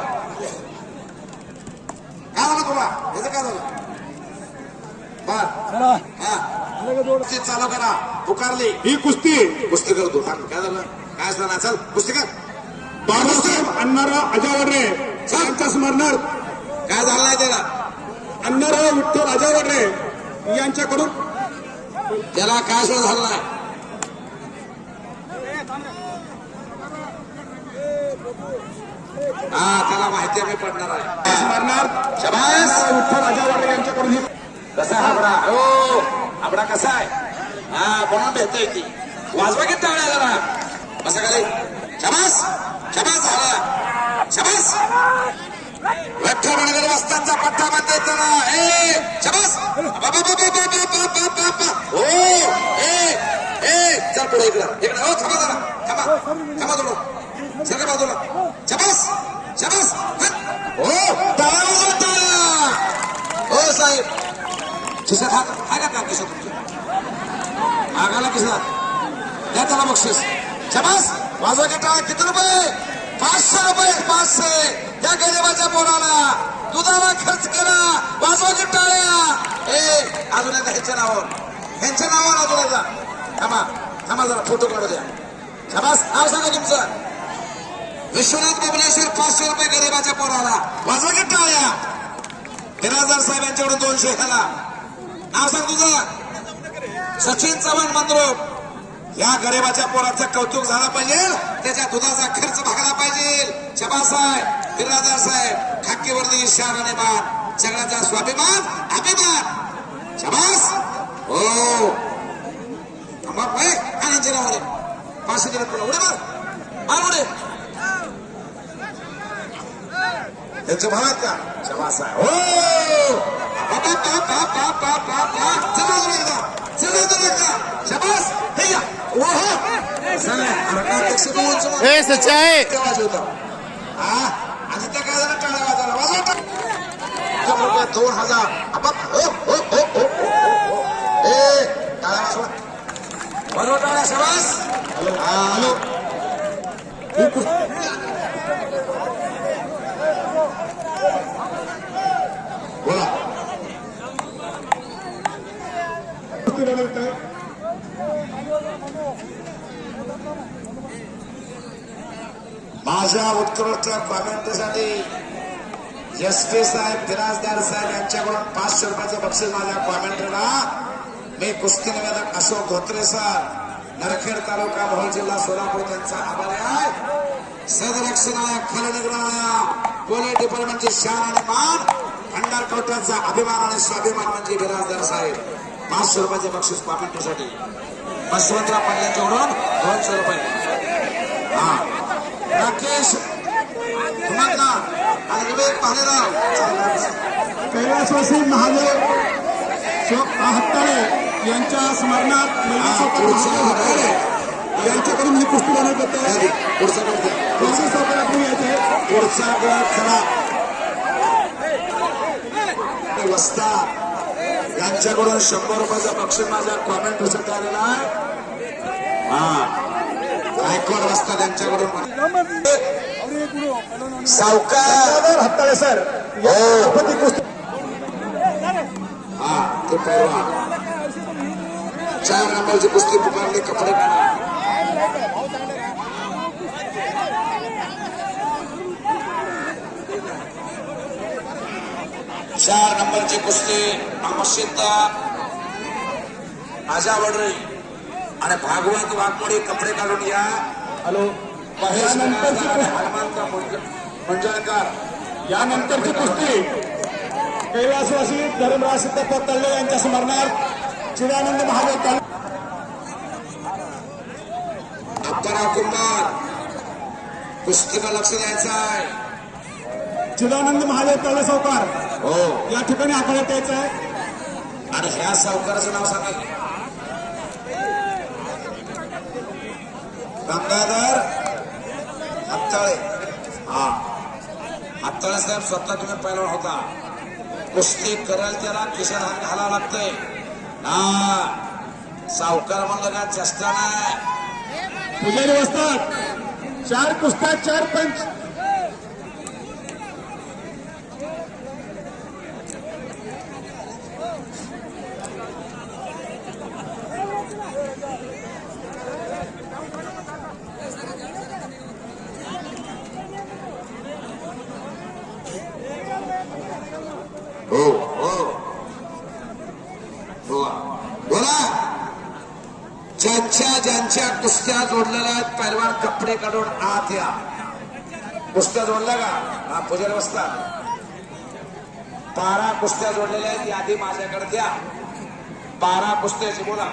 काय झालं तुला याचं काय झालं बर चालू करा पुकारली ही कुस्ती करतो काय झालं काय असणार चल कुस्ती कर बाबासाहेब अण्णाराव अजावडरे यांच्या स्मरणार्थ काय झालं नाही त्याला अण्णाराव विठ्ठल अजावडरे यांच्याकडून त्याला काय सुद्धा झालं नाही त्याला माहिती आम्ही पडणार आहे स्मरणार्थ शबास विठ्ठल अजावडरे यांच्याकडून कसा हो आबडा कसा आहे कोणा भेटता येते वाजवा किती टाळ्या जरा बसा खाली शबास झाला शबास विठ्ठल वडगरे वस्तांचा पट्टा मध्ये चला शबास हो चल पुढे इकडे हो थांबा थोडं सगळं बाजूला शबास हो साहेब खिशात हात आहे का खिशात तुमच्या आगाला खिशात द्या त्याला बक्षीस शबास वाजवा टाळा किती रुपये 500 रुपये 500 या गरीबाच्या पोराला दुधाला खर्च केला अजून एकदा ह्यांच्या नावावर अजून एकदा थांबा जरा फोटो काढू द्या. शाबास. नाव सांगा तुमचं. विश्वनाथ बबलेश्वर 500 रुपये गरीबाच्या पोराला. वाजवा की टाळ्या. बिराजदार साहेब यांच्याकडून 200 ह्याला. नाव सांग तुझं. सचिन चव्हाण मंद्रुप. या गरीबाच्या पोराचं कौतुक झालं पाहिजे, त्याच्या दुधाचा खर्च भागला पाहिजे. शाबास आहे बिराजदार साहेब. खाकीवरती शान आणि मान, सगळ्याचा स्वाभिमान अभिमान. शाबास. हो मग आनंदच्या नावाने 500 दिले तुला. उडे मार उडे. त्यांच्या भावात का. शाबास आहे. हो शाबास. हे या. ए सच्चाई आणि त्या काय झालं टाळ्या वाजवला. वाजवता 2000. टाळ्या वाजवा. बरोबर टाळ्या. शाबास. हॅलो. बोला. माझ्या उत्कृष्ट कॉमेंटसाठी एसपी साहेब बिराजदार साहेब यांच्याकडून 500 रुपयाचं बक्षीस माझ्या कॉमेंटरला. मी कुस्ती निवेदक अशोक धोत्रे सर, नरखेड तालुका मोहोळ जिल्हा सोलापूर त्यांचा आभारी आहे. सदरक्षणालय खलनिग्रहालय पोलीस डिपार्टमेंटची शान आणि मान, भंडार कवट्याचा अभिमान आणि स्वाभिमान म्हणजे बिराजदार साहेब. 500 रुपयाचे बक्षीस कॉमेंटरसाठी. बसवंतराव पाटील यांच्याकडून 200 रुपये. हा राकेश धुमाका आणि विवेक भालेराव. कैलासवासी महादेव हत्ताळे यांच्या स्मरणार्थ यांच्याकडून ही कुस्ती बनवत होते. पुढचा गट चला. वस्ता यांच्याकडून 100 रुपयाचं बक्षीस माझ्या कॉमेंटसाठी आलेला आहे. हा गायकवाड वस्ता त्यांच्याकडून. सावकार हत्ताळे सर हा ते पैलवान 4 नंबरची कुस्ती पुकारली. कपडे काढा. चार नंबरची कुस्ती प्रसिद्ध आजा वडरे आणि भागवत वाघमोडे. कपडे काढून या. हॅलो. महेश हनुमंत मंजळकर. यानंतरची कुस्ती कैलासवासी धर्मराज सिद्धप्पा तल्ले यांच्या स्मरणार्थ चिदानंद महादेव अप्पाराव कुंभार. कुस्तीवर लक्ष द्यायचं आहे. चिदानंद महादेव तल्ले सावकार हो. या ठिकाणी आपल्याला द्यायचं आहे. आणि ह्या सावकाराचं नाव सांगा. गंगाधर हत्ताळे. हा हत्ताळे साहेब स्वतः तुम्ही पैलवान होता. कुस्ती कराल त्याला खिशात हात घालावं लागतंय ना. सावकार म्हणलं का चेष्टा नाही. पुजारी वस्तात 4 कुस्त्या 4 पंच. हो हो बोला. ज्यांच्या कुस्त्या जोडलेल्या आहेत पैलवान कपडे काढून आत या. कुस्त्या जोडल्या का. हा पुजारी बसता. 12 कुस्त्या जोडलेल्या आहेत. यादी माझ्याकडे द्या. 12 कुस्त्याची बोला.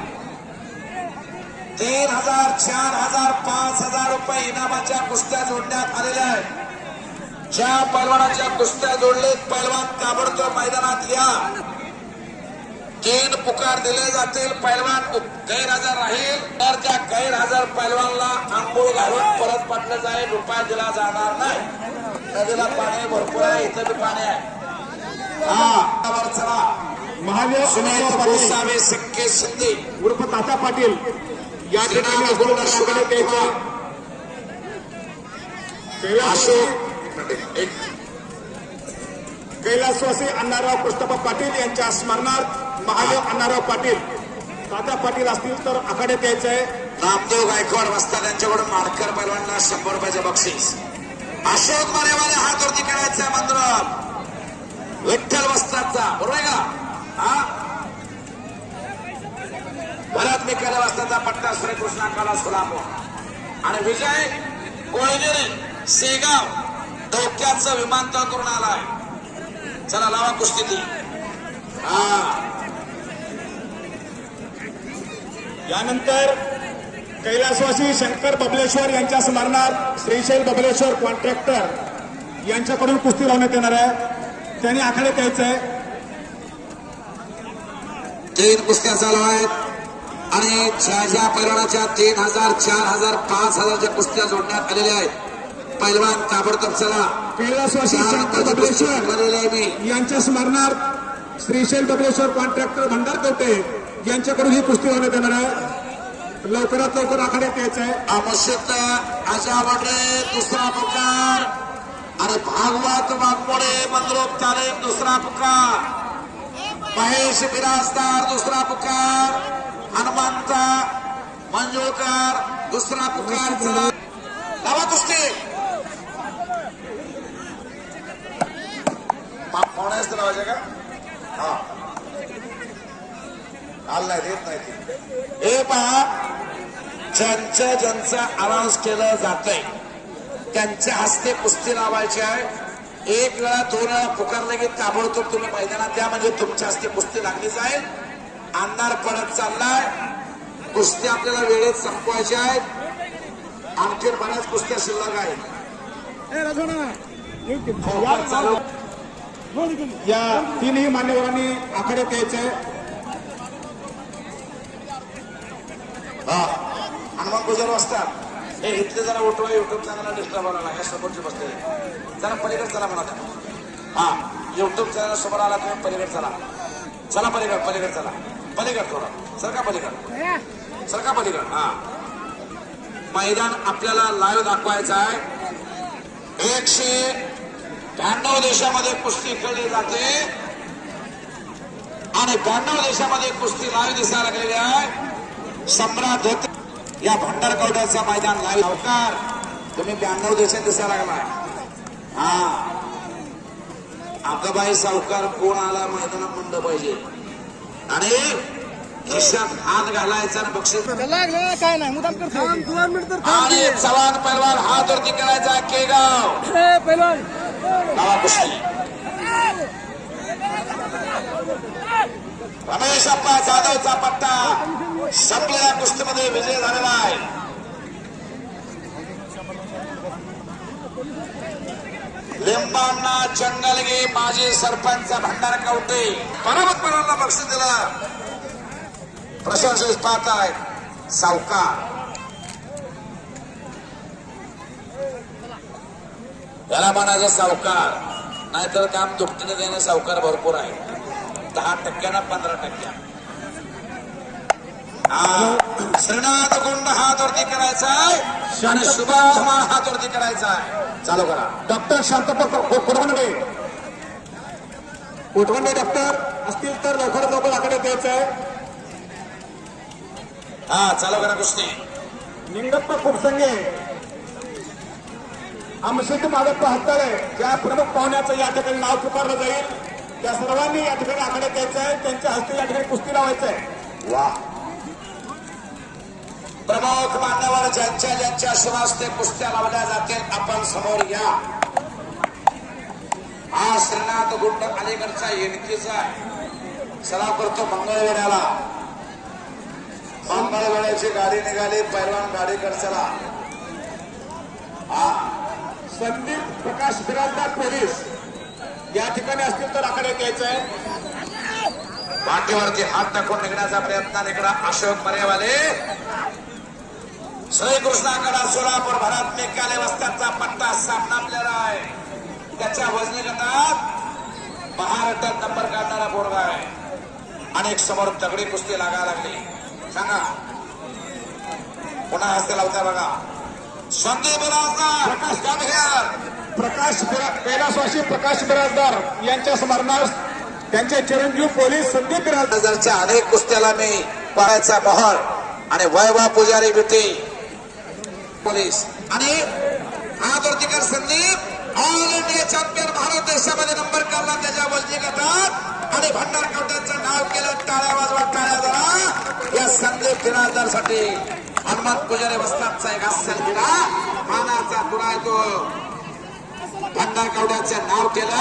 3000 4000 5000 रुपये इनामाच्या कुस्त्या जोडण्यात आलेल्या आहेत. ज्या पैलवानाच्या कुस्त्या जोडलेत पैलवान ताबडतोब मैदानात या. 3 पुकार दिले जातील. पैलवान गैरहजर राहील तर त्या गैरहजर पैलवानला आंघोळ घालून परत पाठलं जाईल. रुपया दिला जाणार नाही. नदीला पाणी भरपूर आहे. इथं बी पाणी आहे. हा चला. महादेव सुनील गोसावे सक्के शिंदे उर्फ ताता पाटील या ठिकाणी द्यायचं. अशोक कैलासवासी अण्णाराव कृष्णप्पा पाटील यांच्या स्मरणार्थ महादेव अण्णाराव पाटील तात्या पाटील असतील तर आखाड्यात यायचं आहे. नामदेव गायकवाड वस्ताद यांच्याकडून माडकर पैलवांना 100 रुपयाचे बक्षीस. अशोक मारेवाले हात वरती करायचा मंत्र विठ्ठल वस्तादचा, बरोबर आहे का? हा, भरत मिकाले वस्तादचा पट्टा श्रीकृष्णा कला सोलापूर आणि विजय कोळगिरे शेगाव धोक्याचं विमानतळ करून आलाय. चला लावा कुस्ती ती. हा, यानंतर कैलासवासी शंकर बबलेश्वर यांच्या स्मरणार्थ श्रीशैल बबलेश्वर कॉन्ट्रॅक्टर यांच्याकडून कुस्ती लावण्यात येणार आहे. त्यांनी आखाड्यात यायचं आहे. 3 कुस्त्या चालू आहेत आणि ज्या पैलवानाच्या 3000, 4000, 5000च्या कुस्त्या जोडण्यात आलेल्या आहेत. पैलवान ताबडतोब चला. कैलासवासी शंकर बबलेश्वर यांच्या स्मरणार्थ श्रीशैल बबलेश्वर कॉन्ट्रॅक्टर भंडारकोटे यांच्याकडून ही कुस्ती लावण्यात येणार आहे. लवकरात लवकर आखाड्यात यायचं आहे. अमोशत अजावडे दुसरा पुकार आणि भागवत वाघमोडे मंद्रोप तालीम दुसरा पुकार. महेश बिराजदार दुसरा पुकार. हनुमंता मंजुळकर दुसरा पुकार. लावा कुस्ती. पाहुण्याच लावायचे का? हा, आल नाही देत नाही ती. हे पहा, ज्यांचं अनाऊन्स केलं जातंय त्यांच्या हस्ते कुस्ती लावायची आहे. 1 वेळा 2 वेळा पुकारले की ताबडतोब तुम्ही मैदानात द्या, म्हणजे तुमच्या हस्ते कुस्ती लागली जाईल. अंधार पडत चाललाय. कुस्ती आपल्याला वेळेत संपवायच्या आहेत. आणखी बऱ्याच कुस्त्या शिल्लक आहेत. चालू. या तीनही मान्यवरांनी आखाड्यात यायचं आहे. हनुमान गुजर असतात हे इथले जरा उठवा युट्यूब चॅनलला डिस्टर्ब होणार नाही. समोरचे बसले जरा पलीकडे चला म्हणा. हा, युट्यूब चॅनल समोर आला तुम्ही पलीकडे चला. चला पलीकडे चला. पलीकड थोडं सरका पलीकड. हा, मैदान आपल्याला लाईव्ह दाखवायचं आहे. 192 देशामध्ये कुस्ती खेळली जाते आणि 92 देशामध्ये कुस्ती लाईव्ह दिसायला लागलेली आहे. सम्राट होते या भंडारकवड्याचं मैदान लाईव्ह. सावकार तुम्ही 92 देशात दिसायला लागलाय. हा, आकाबाई सावकार कोण आला मैदानात म्हणलं पाहिजे आणि खिशात हात घालायचा आणि बक्षीस. काय नाही मुदाम करतो. आणि चव्हाण पैलवान हात वरती करायचा. केगाव लावा कुस्ती. रमेश अप्पा जाधवचा पट्टा संपलेल्या कुस्तीमध्ये विजय झालेला आहे. लिंबांना जंगलगे माजी सरपंच भंडारकवटे बरोबर पैलवानला बक्षीस दिलं. प्रशंसित पाहत आहेत सावकार. याला म्हणायचं सावकार, नाहीतर काम दुपटीने देणे सावकार भरपूर आहे. 10% 15%. श्रीनाथ गुंड हात वरती करायचा आहे आणि सुभाष हात वरती करायचा आहे. चालू करा. डॉक्टर शांतप्पा कोटवंडे डॉक्टर असतील तर लवकरात लवकर आखाड्यात यायचं आहे. हा, चालू करा कुस्ती. निंगप्पा कुपसंगे अमशेट माधप्पा हत्ताळे ज्या प्रमुख पाहुण्याचं या ठिकाणी नाव पुकारलं जाईल त्या सर्वांनी या ठिकाणी आखाड्यात यायचं आहे. त्यांच्या हस्ते या ठिकाणी कुस्ती लावायचं आहे. वा, प्रमुख मान्यवर ज्यांच्या सुवास्ते कुस्त्या लावल्या जातील आपण समोर या. हा श्रीनाथ गुंड अलीकडचा येणकीचा आहे. सराव करतो मंगळवेढ्याला. मंगळवेढ्याची गाडी निघाली. पैलवान गाडीकडे चला. हा, संदीप प्रकाश बिराजदार पोलीस या ठिकाणी असतील तर आखाड्यात यायचं आहे. पाठीवरती हात टाकून निघण्याचा प्रयत्न निघडा अशोक मरेवाले. श्रीकृष्णाकडा सोलापूर भरत मिकाले वस्तादचा पट्टा सामना आपल्याला आहे. त्याच्या वजनी गटात महाराष्ट्रात नंबर काढणारा पोरगा आहे. अनेक समोर तगडी कुस्ती लागायला लागली. सांगा पुन्हा हस्ते लावता बघा. संदीप बिराजदार प्रकाश गांभीर कैलासवासी प्रकाश बिराजदार यांच्या स्मरणार्थ त्यांचे चिरंजीव पोलीस संदीप बिराजदार नजरच्या अनेक कुस्त्याला मी पायाचा मोहर आणि वैभव पुजारी बिटी पोलीस आणि हा Vartikar Sandeep all India champion Bharat देशामध्ये नंबर काढला त्याच्या वजनी गटात आणि भंडार कवट्यांचं नाव केलं. टाळ्या वाजवा, टाळ्या जरा या संदीप बिराजदार साठी. हनुमंत पुजारी वस्तादचा एक हास्य दिला, मानाचा तुरा तो भंडार कवट्यांचं नाव केलं.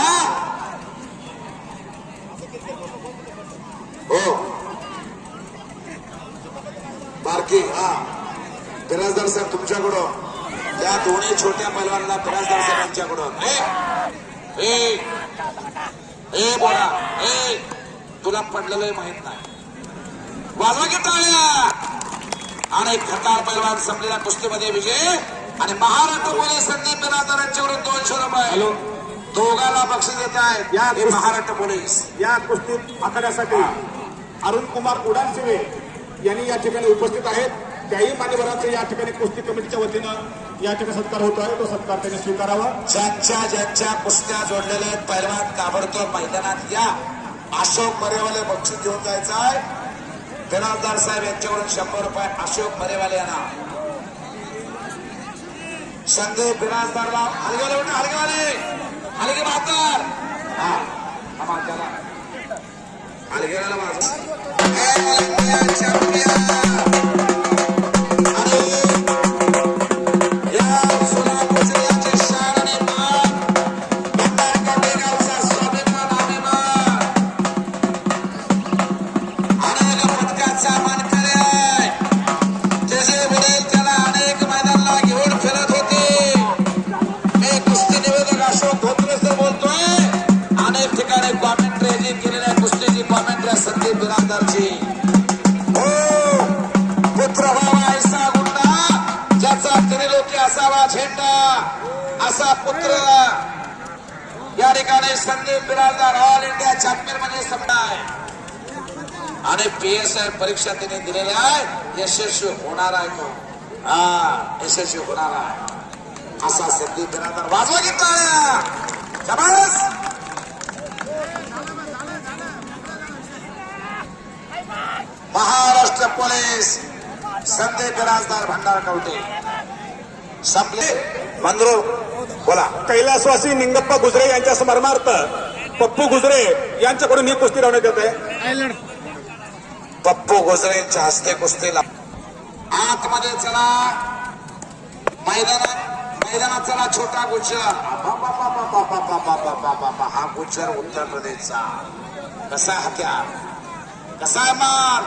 हो बारकी हा बिराजदार साहेब तुमच्याकडून या दोन्ही छोट्या पैलवानांना बिराजदार साहेब यांच्याकडून बोला तुला पडलेलं माहित नाही. वाजवा की टाळ्या. आणि खतार पैलवान संपलेल्या कुस्तीमध्ये विजय आणि महाराष्ट्र पोलीस संदीप बिराजदार यांच्याकडून 200 रुपये दोघांना बक्षीस देत आहेत या महाराष्ट्र पोलीस. या कुस्तीत आखाड्यासाठी अरुण कुमार उडानसिवे यांनी या ठिकाणी उपस्थित आहेत. त्याही मान्यवरांचे या ठिकाणी कुस्ती कमिटीच्या वतीनं या ठिकाणी सत्कार होतो आहे. तो सत्कार त्यांनी स्वीकारावा. ज्यांच्या कुस्त्या जोडलेल्या आहेत पैलवान ताबडतोब मैदानात या. अशोक मरेवाले बक्षीस घेऊन जायचं आहे. बिराजदार साहेब यांच्याकडून 100 रुपये अशोक मरेवाले यांना. संदीप बिराजदारला हलगेवाले हलगे म्हातार हलगेला संदीप बिराजदारची. हो पुत्र व्हावा ऐसा गुंडा ज्याचा त्रिलोकी असावा झेंडा असा पुत्र या ठिकाणी Sandeep Birajdar all India champion मध्ये समजा आहे आणि PSI परीक्षा त्यांनी दिलेल्या आहे. यशस्वी होणार आहे तो. यशस्वी होणार आहे असा संदीप बिराजदार. वाजवा की टाळ्या. शाबास. महाराष्ट्र पोलीस संदीप बिराजदार भंडार कवटे संपले. मंद्रो बोला. कैलासवासी निंगप्पा गुजरे यांच्या स्मरणार्थ पप्पू गुजरे यांच्याकडून ही कुस्ती लावण्यात येत आहे. पप्पू गुजरेंच्या हस्ते कुस्तीला आतमध्ये चला. मैदानात चला. छोटा गुज्जर. हा गुज्जर उत्तर प्रदेशचा. कसा हत्यार, कसा आहे मार.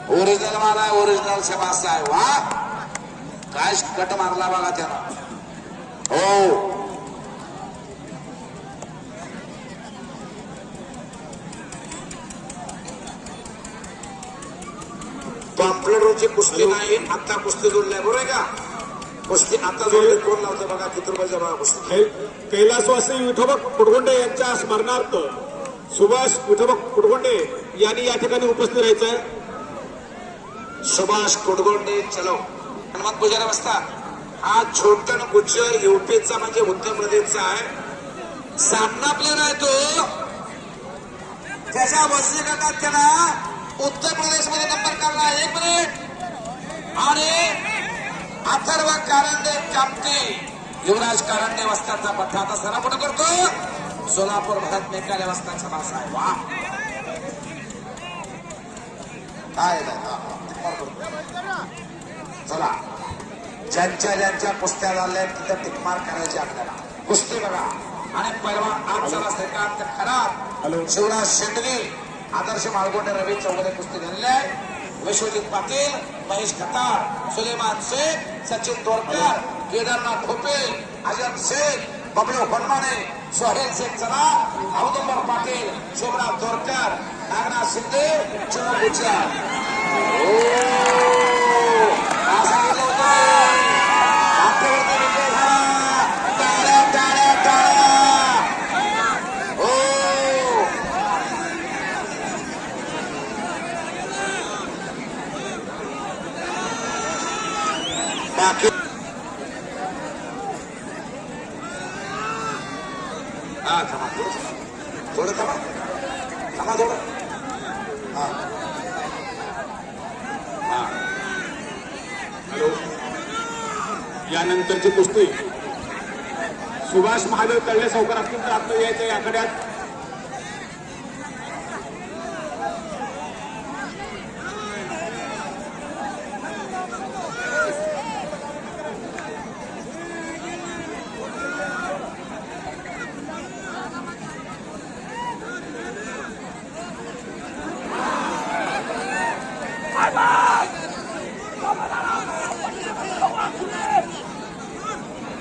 ओरिजिनल मार आहे. ओरिजिनल शबास आहे. वा काय कट मारला बघा त्यानं. हो पॉम्प्लेटवरची कुस्ती नाही. आता कुस्ती जोडलाय बरोबर आहे का. कुस्ती आता जोडली कोण लावते बघा. किती रुपयाच्या बघा कुस्ती. कैलासवासी विठोबा कुडगोंडे यांच्या स्मरणार्थ सुभाष विठोबा कुडगोंडे यांनी या ठिकाणी उपस्थित राहायचं आहे. सुभाष कुडगोंडे चलो. हनुमंत पुजारी बसता. हा छोटन गुज्जर युपीचा म्हणजे उत्तर प्रदेशचा आहे. सामना प्लेअर आहे तो. त्याच्या वजनी गटात त्याला उत्तर प्रदेश मध्ये नंबर काढला. 1 मिनिट. आणि अथर्व कारंडे कामती युवराज कारंडे वस्तादचा पठ्ठा आता सरापण करतो. सोलापूर भारत मेकाले वस्तादचा भाषा आहे. वा काय चला. ज्यांच्या कुस्त्या झाल्या तिथं टिकमार करायची आपल्याला. कुस्ती बघा. आणि पैलवान आज चला श्रीकांत खराब, शिवराज शेंडगे, आदर्श माळगोंडे, रवी चौगुले कुस्ती झालेले आहे. विश्वजित पाटील, महेश खतार, सुलेमान शेख, सचिन तोरकर, केदारनाथ ठोपे, अजम शेख, बबलू हनुमाने, सोहेल शेख चला, औदुंबर पाटील, शोभराव तोरकर, नागनाथ शिंदे, चिमू गुजर. थांबा थोडं. हा. हा. हॅलो. यानंतरची कुस्ती सुभाष महादेव तळले सावकार असतील तर आपलं यायचं या आखाड्यात.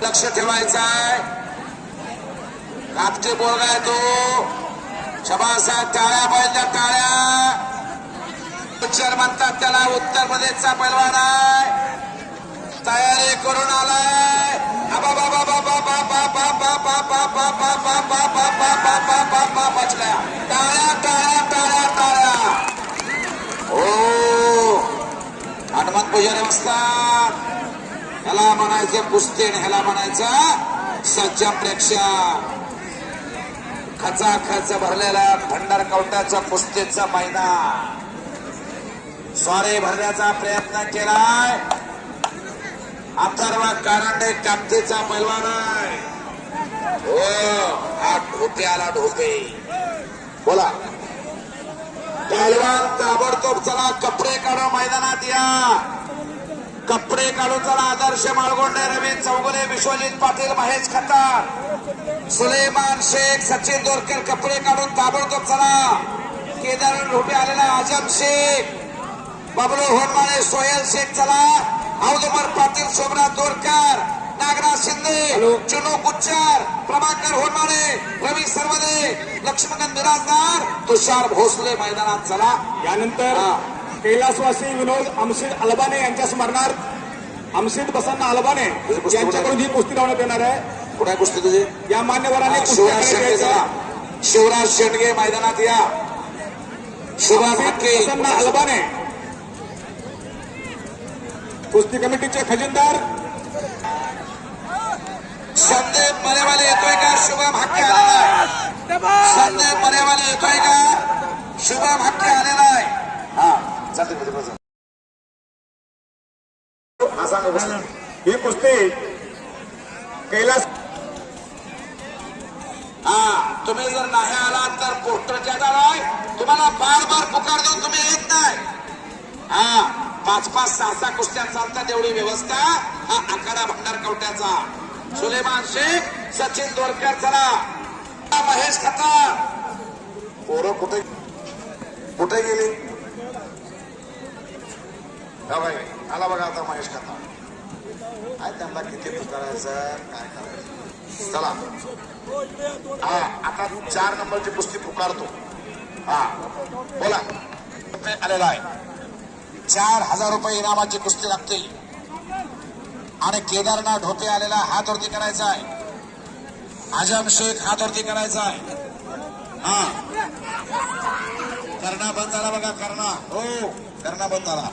लक्ष ठेवायचं आहे. कापटे बोलगा आहे तो. शबासाहेब टाळ्या पाहिजे टाळ्या. पिक्चर म्हणतात त्याला. उत्तर प्रदेशचा पैलवान आहे. तयारी करून आलाय. बचल्या. टाळ्या टाळ्या टाळ्या टाळ्या. हो हनुमान पुजारी बसतात. ह्याला म्हणायचं कुस्ती आणि ह्याला म्हणायचं सज्जन प्रेक्षक. खचाखच भरलेला भंडार कवट्याचा कुस्तीचा मैदान. स्वारी भरण्याचा प्रयत्न केलाय. अथर्व कारंडे कापतीचा पैलवान आहे. हो हा ढोपे आला ढोपे. बोला पैलवान ताबडतोब चला कपडे काढून मैदानात या. कपडे काढून चला. आदर्श माळगोंडे, रवींद्र चौगुले, विश्वजित पाटील, महेश खतार, सुलेमान शेख, सचिन दोरकर कपडे काढून ताबडतोब चला. केदार ढोपे आलेला आजम शेख, बबलू होनमाळे, सोहेल शेख चला. औदुमर पाटील, शोभनाथ दोरकर, नागराज शिंदे, चुनू गुच्चर, प्रभाकर होनमाळे, रवी सरवदे, लक्ष्मण बिराजदार, तुषार भोसले मैदानात चला. यानंतर कैलासवासी विनोद अमशीद अलबाने यांच्या स्मरणार्थ अमशीद बसन्ना अलबाने यांच्याकडून ही कुस्ती लावण्यात येणार आहे. कुठे कुस्ती तुझी? या मान्यवरांनी कुस्ती शिवराज शेंडगे करायची चला. आहे. शिवराज शेंडगे मैदानात या. शिवराज हक्के बसन्ना अलबाने कुस्ती कमिटीचे खजिनदार. संदीप मरेवाले येतोय का? शुभम हक्के आलेला आहे. संदीप मरेवाले येतोय का? शुभम हक्के आलेला आहे. हा चालते ही कुस्ती कैलास. हा तुम्ही जर नाही आलात तर पोस्टरच्या आलाय. तुम्हाला बार बार पुकार देऊन तुम्ही येत नाही. हा 5-5, 6-6 कुस्त्या चालतात एवढी व्यवस्था. हा आखाडा भंडार कवट्याचा. सुलेमान शेख, सचिन दोरकर चला. महेश खतार. पोरं कुठे कुठे गेली? आला बघा आता महेश खतार. काय त्यांना किती पुकारायचं काय करायचं. चला हा आता 4 नंबरची कुस्ती पुकारतो. हा बोला. आलेला आहे. 4,000 रुपये इनामाची कुस्ती लागते. आणि केदारनाथ ढोपे आलेला हात वरती करायचा आहे. आजम शेख हात वरती करायचा आहे. हा करणा बंद झाला बघा. करणा हो करणा बंद झाला.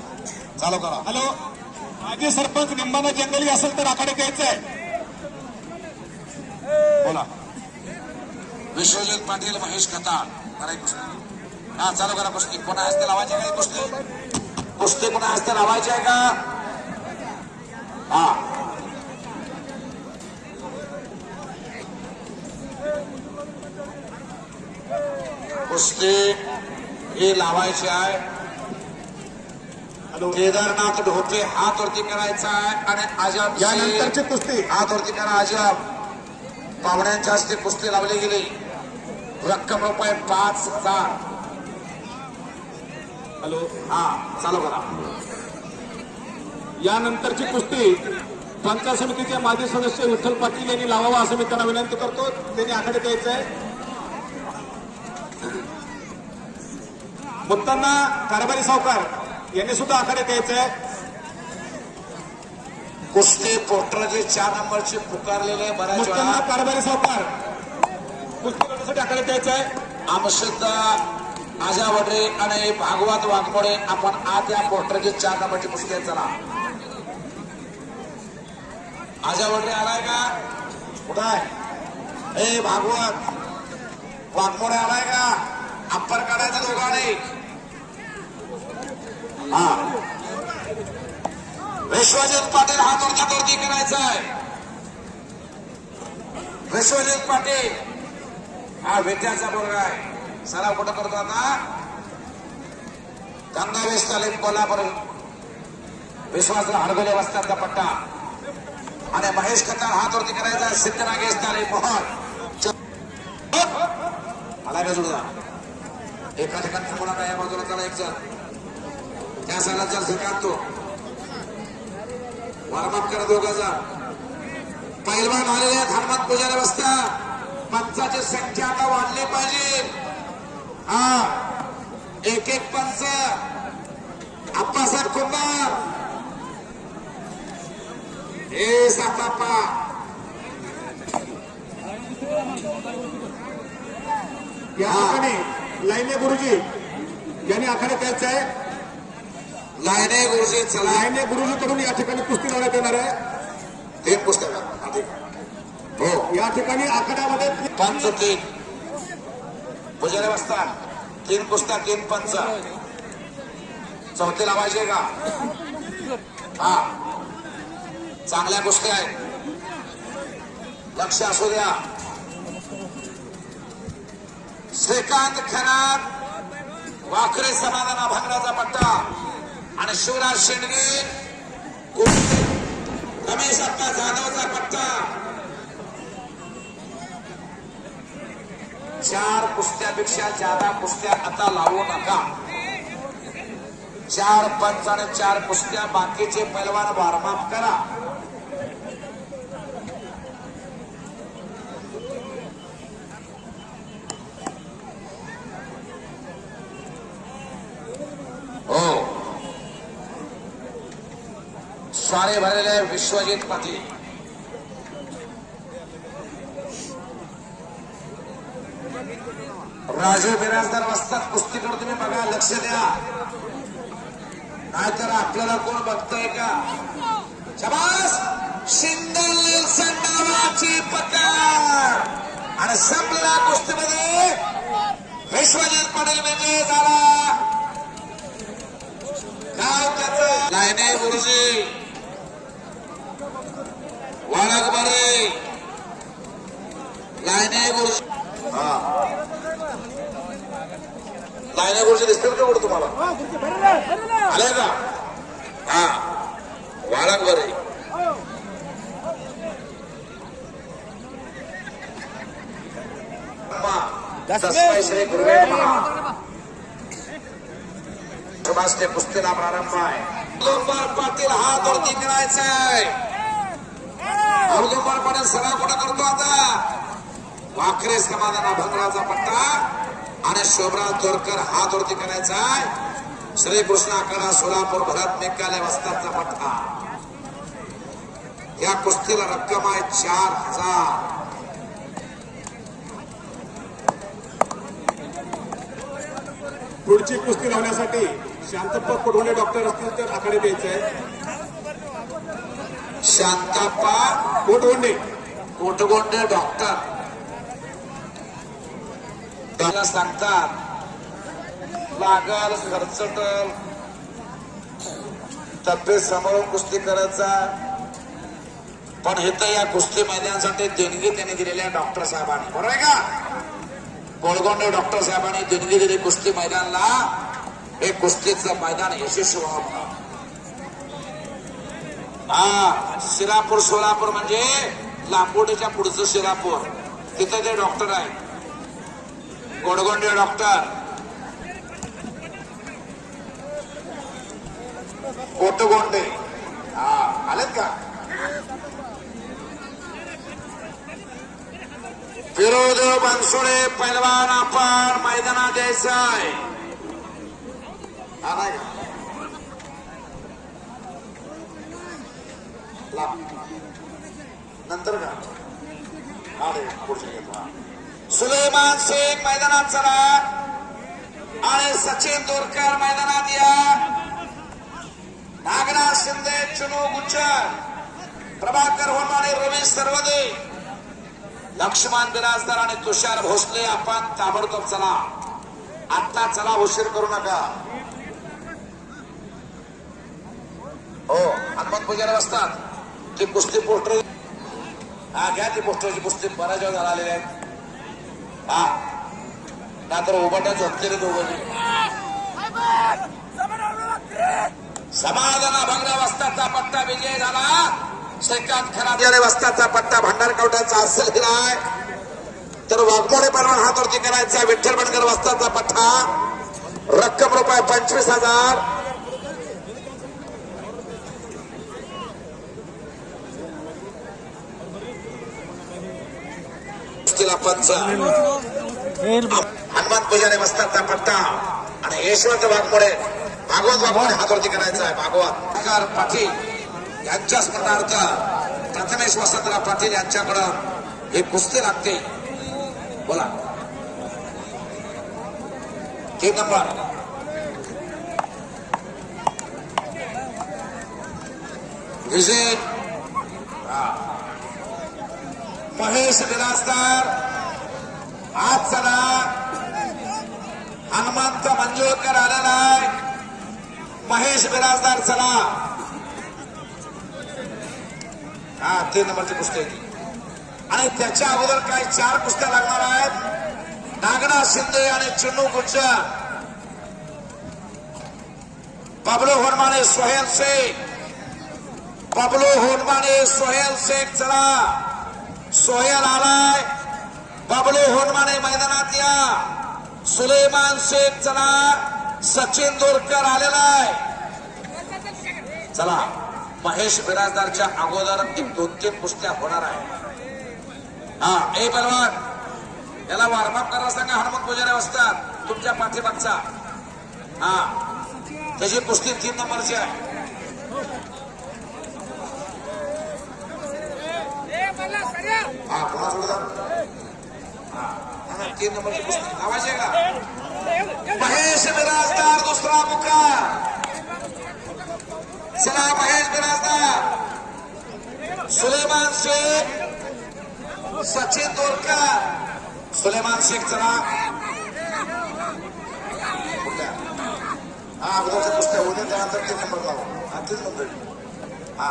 चालू करा. हॅलो. माजी सरपंच निंबाना जंगली असेल तर आखाडे द्यायचंय. बोला. विश्वजित पाटील, महेश खतार कराय कुस्ती. हा चालू करा कुस्ती. कोणा हस्ते लावायची आहे कुस्ती? कुस्ती कोणा हस्ते लावायची आहे का? हा कुस्ती ही लावायची आहे. केदारनाथ ढोपे हात वरती करायचा आहे. आणि आजम यानंतरची कुस्ती हात वरती करा. आजम पाहुण्यांच्या हस्ते कुस्ती लावली गेली. रक्कम रुपये 5,000. हॅलो. हा चालू करा. यानंतरची कुस्ती पंचायत समितीचे माजी सदस्य विठ्ठल पाटील यांनी लावावा असं मी त्यांना विनंती करतो. त्यांनी आखाडे द्यायचंय. मुत्तांना कारभारी सावकार यांनी सुद्धा आखाडे द्यायचंय. कुस्ती पोस्टरची 4 नंबरची पुकारलेले बऱ्याच मुत्तांना वेळा. कारभारी सावकार कुस्ती करण्यासाठी आखाडे द्यायचंय. आमशुद्ध आजावडे आणि भागवत वाघमोडे आपण आज या पोस्टरची 4 नंबरची कुस्ती आहे. चला आजावडे आलाय का? कुठं आहे? ए भागवत वाघमोडे आलाय का? अप्पर काढायचं पैलवानी हा विश्वजित पाटील हात वरती करायचा आहे. विश्वजित पाटील हा विद्याचा मुलगा आहे. सराव कुठं करतो आता गंगावेश तालीम कोल्हापूर विश्वासला हडगोले वस्ताचा पट्टा आणि महेश खताळ हात वरती करायचा. सिद्धनागेश तालीम मोहन मला काय जुळला एका ठिकाणी मुलांना या बाजूला चला एक चल त्या साला चल श्रीकांत तो वॉर्मअप करा दोघांचा. पैलवान आलेले आहेत हनुमंत पुजारी वस्ता. पंचाची संख्या आता वाढली पाहिजे. हा एक एक पंच आप्पासाहेब कुंभार हे साताप्पा या ठिकाणी लाईने गुरुजी यांनी आखाड्यात यायचं आहे. लायने गुरुजी चला लाईने गुरुजी कडून या ठिकाणी कुस्ती लावण्यात येणार आहे. तीन पुस्तक हो या ठिकाणी आखाड्यामध्ये पंच तीन पुजारी वस्ता. तीन पुस्तक तीन पंच चौथी लावायचे का हा चांगल्या गोष्टी आहेत. लक्ष असू द्या. श्रीकांत खरात वाखरे समाधान अभंगाचा पट्टा आणि शिवराज शेंडगे रमेश अप्पा जाधवचा पट्टा. 4 कुस्त्यापेक्षा ज्यादा कुस्त्या आता लावू नका. 4 पंच आणि 4 कुस्त्या बाकीचे पैलवान वार्मअप करा. हो स्वारे भरलेले विश्वजित पाटील. राजू बिराजदार वस्तात कुस्तीकडे तुम्ही बघा लक्ष द्या नाहीतर आपल्याला कोण बघतोय का. शबास शिंदल नेल्सन नावाची पकड आणि संपला कुस्तीमध्ये विश्वजित पाटील विजय झाला. गाव त्याचं लायने गुरुजी वाळक बरे लायने गुरुजी लायने गुरुजी दिसतील का कुठं तुम्हाला आले का हा वाळक बरे तस्मै श्री गुरुवे नमः. सुभाषचे कुस्तीला प्रारंभ आहे. औदुंबर पाटील हात वरती करायचा आहे. औदुंबर पाटील सराव कुठं करतो आता वाखरे समाधान अभंगाचा पट्टा आणि शोभराज तोरकर हात वरती करायचा आहे. श्रीकृष्ण आखाडा सोलापूर भरत मेकाले वस्तादचा पट्टा. या कुस्तीला रक्कम आहे 4000. पुढची कुस्ती लावण्यासाठी शांतप्पा कोडवणे डॉक्टर असतील तर आखाड्यात यायचं आहे. शांताप्पा कोटवंडे कोटगोंडे डॉक्टर त्याला सांगतात लागल खर्चटल तब्येत सांभाळून कुस्ती करायचा. पण हे तर या कुस्ती मैदानासाठी देणगी त्यांनी दिलेल्या डॉक्टर साहेबांनी बरोबर आहे का. कोळगोंडे डॉक्टर साहेबांनी देणगी दिली कुस्ती मैदानाला. हे कुस्तीचं मैदान यशस्वी व्हावं. हा शिरापूर सोलापूर म्हणजे लांबोटीच्या पुढचं शिरापूर तिथे ते डॉक्टर आहे कोळगोंडे डॉक्टर. कोटगोंडे हा आलेत का. विरोध बनसोडे पैलवान आपण मैदानात द्यायचा आहे. हा नाही नंतर का पुढचे घेतो. सुलेमान शेख मैदानात चला आणि सचिन दोरकर मैदानात या. नागनाथ शिंदे चुनू गुज्जर प्रभाकर होमाणे रवी सर्वदे लक्ष्मण बिराजदार आणि तुषार भोसले आपण ताबडतोब चला. आता चला, उशीर करू नका. हो, हनुमान पुजारी बसतात. ती कुस्ती पोस्टर, हा घ्या ती पोस्टरची कुस्ती बऱ्याच वेळ झालेली आहेत. हा नातर उभाट्या झोपलेले दोघं. समाधान अभंगरा वस्ताचा पट्टा विजय झाला. श्रीकांत खराब वस्ताचा पट्टा भंडारकवट्याचा असेल दिलाय. तर वाघमोडे परवान हात वरती करायचा. विठ्ठल बनकर वस्ताचा पट्टा, रक्कम रुपये 25,000. पंच हनुमान पुजारी वस्ताचा पट्टा आणि यशवंत वाघमोडे, भागवत वाघमोडे हात वरती करायचा आहे. भागवत पाटील यांच्या स्मरणार्थ प्रथमेश वसंतराव पाटील यांच्याकडं हे कुस्ती लागते. बोला 3 नंबर. विजय महेश बिराजदार. आज चला हनुमंत मंजुळकर आलेला आहे. महेश बिराजदार चला. हा 3 नंबरची कुस्ती आहे आणि त्याच्या अगोदर काही 4 कुस्त्या लागणार आहेत. नागनाथ शिंदे आणि चिन्नू गुज्जर, बबलू होनमाने, सोहेल शेख. बबलू होनमाने, सोहेल शेख चला. सोहेल आलाय. बबलू होनमाने मैदानात या. सुलेमान शेख चला. सचिन दोरकर आलेला आहे. चला महेश बिराजदारच्या अगोदर 1-2-3 कुस्त्या होणार आहे. हा ए बलवान याला वॉर्मअप करायला सांगा. हनुमान पुजारी असतात तुमच्या पाठीमागचा. हा त्याची कुस्ती 3 नंबरची आहे. हा पुन्हा सोडतात. हा 3 नंबरची कुस्ती आवाज आहे का? महेश बिराजदार दुसरा मुका. चला महेश बिराजदार, सुलेमान शेख, सचिन दोरकर. सुलेमान शेख चला. हा अगोदरच्या कुस्त्या होते त्यानंतर 3 नंबर लावा. हा 3 नंबर. हा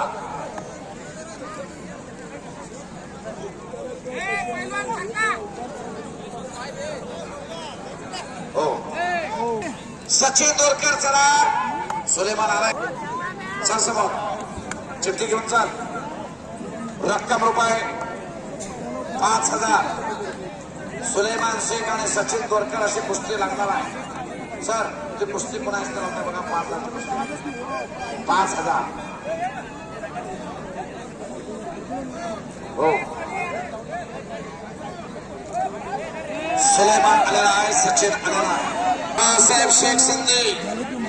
हो सचिन दोरकर चला. सुलेमान आलाय. चल समोर चिठ्ठी घेऊन चाल. रक्कम रुपये 5,000. सुलेमान शेख आणि सचिन दोरकर अशी कुस्ती लागणार आहे. सर ती कुस्ती पुन्हा होता बघा. 5,000 5,000. हो सुलेमान आलेला आहे. सचिन आलेला आहे. बाळासाहेब शेख संधी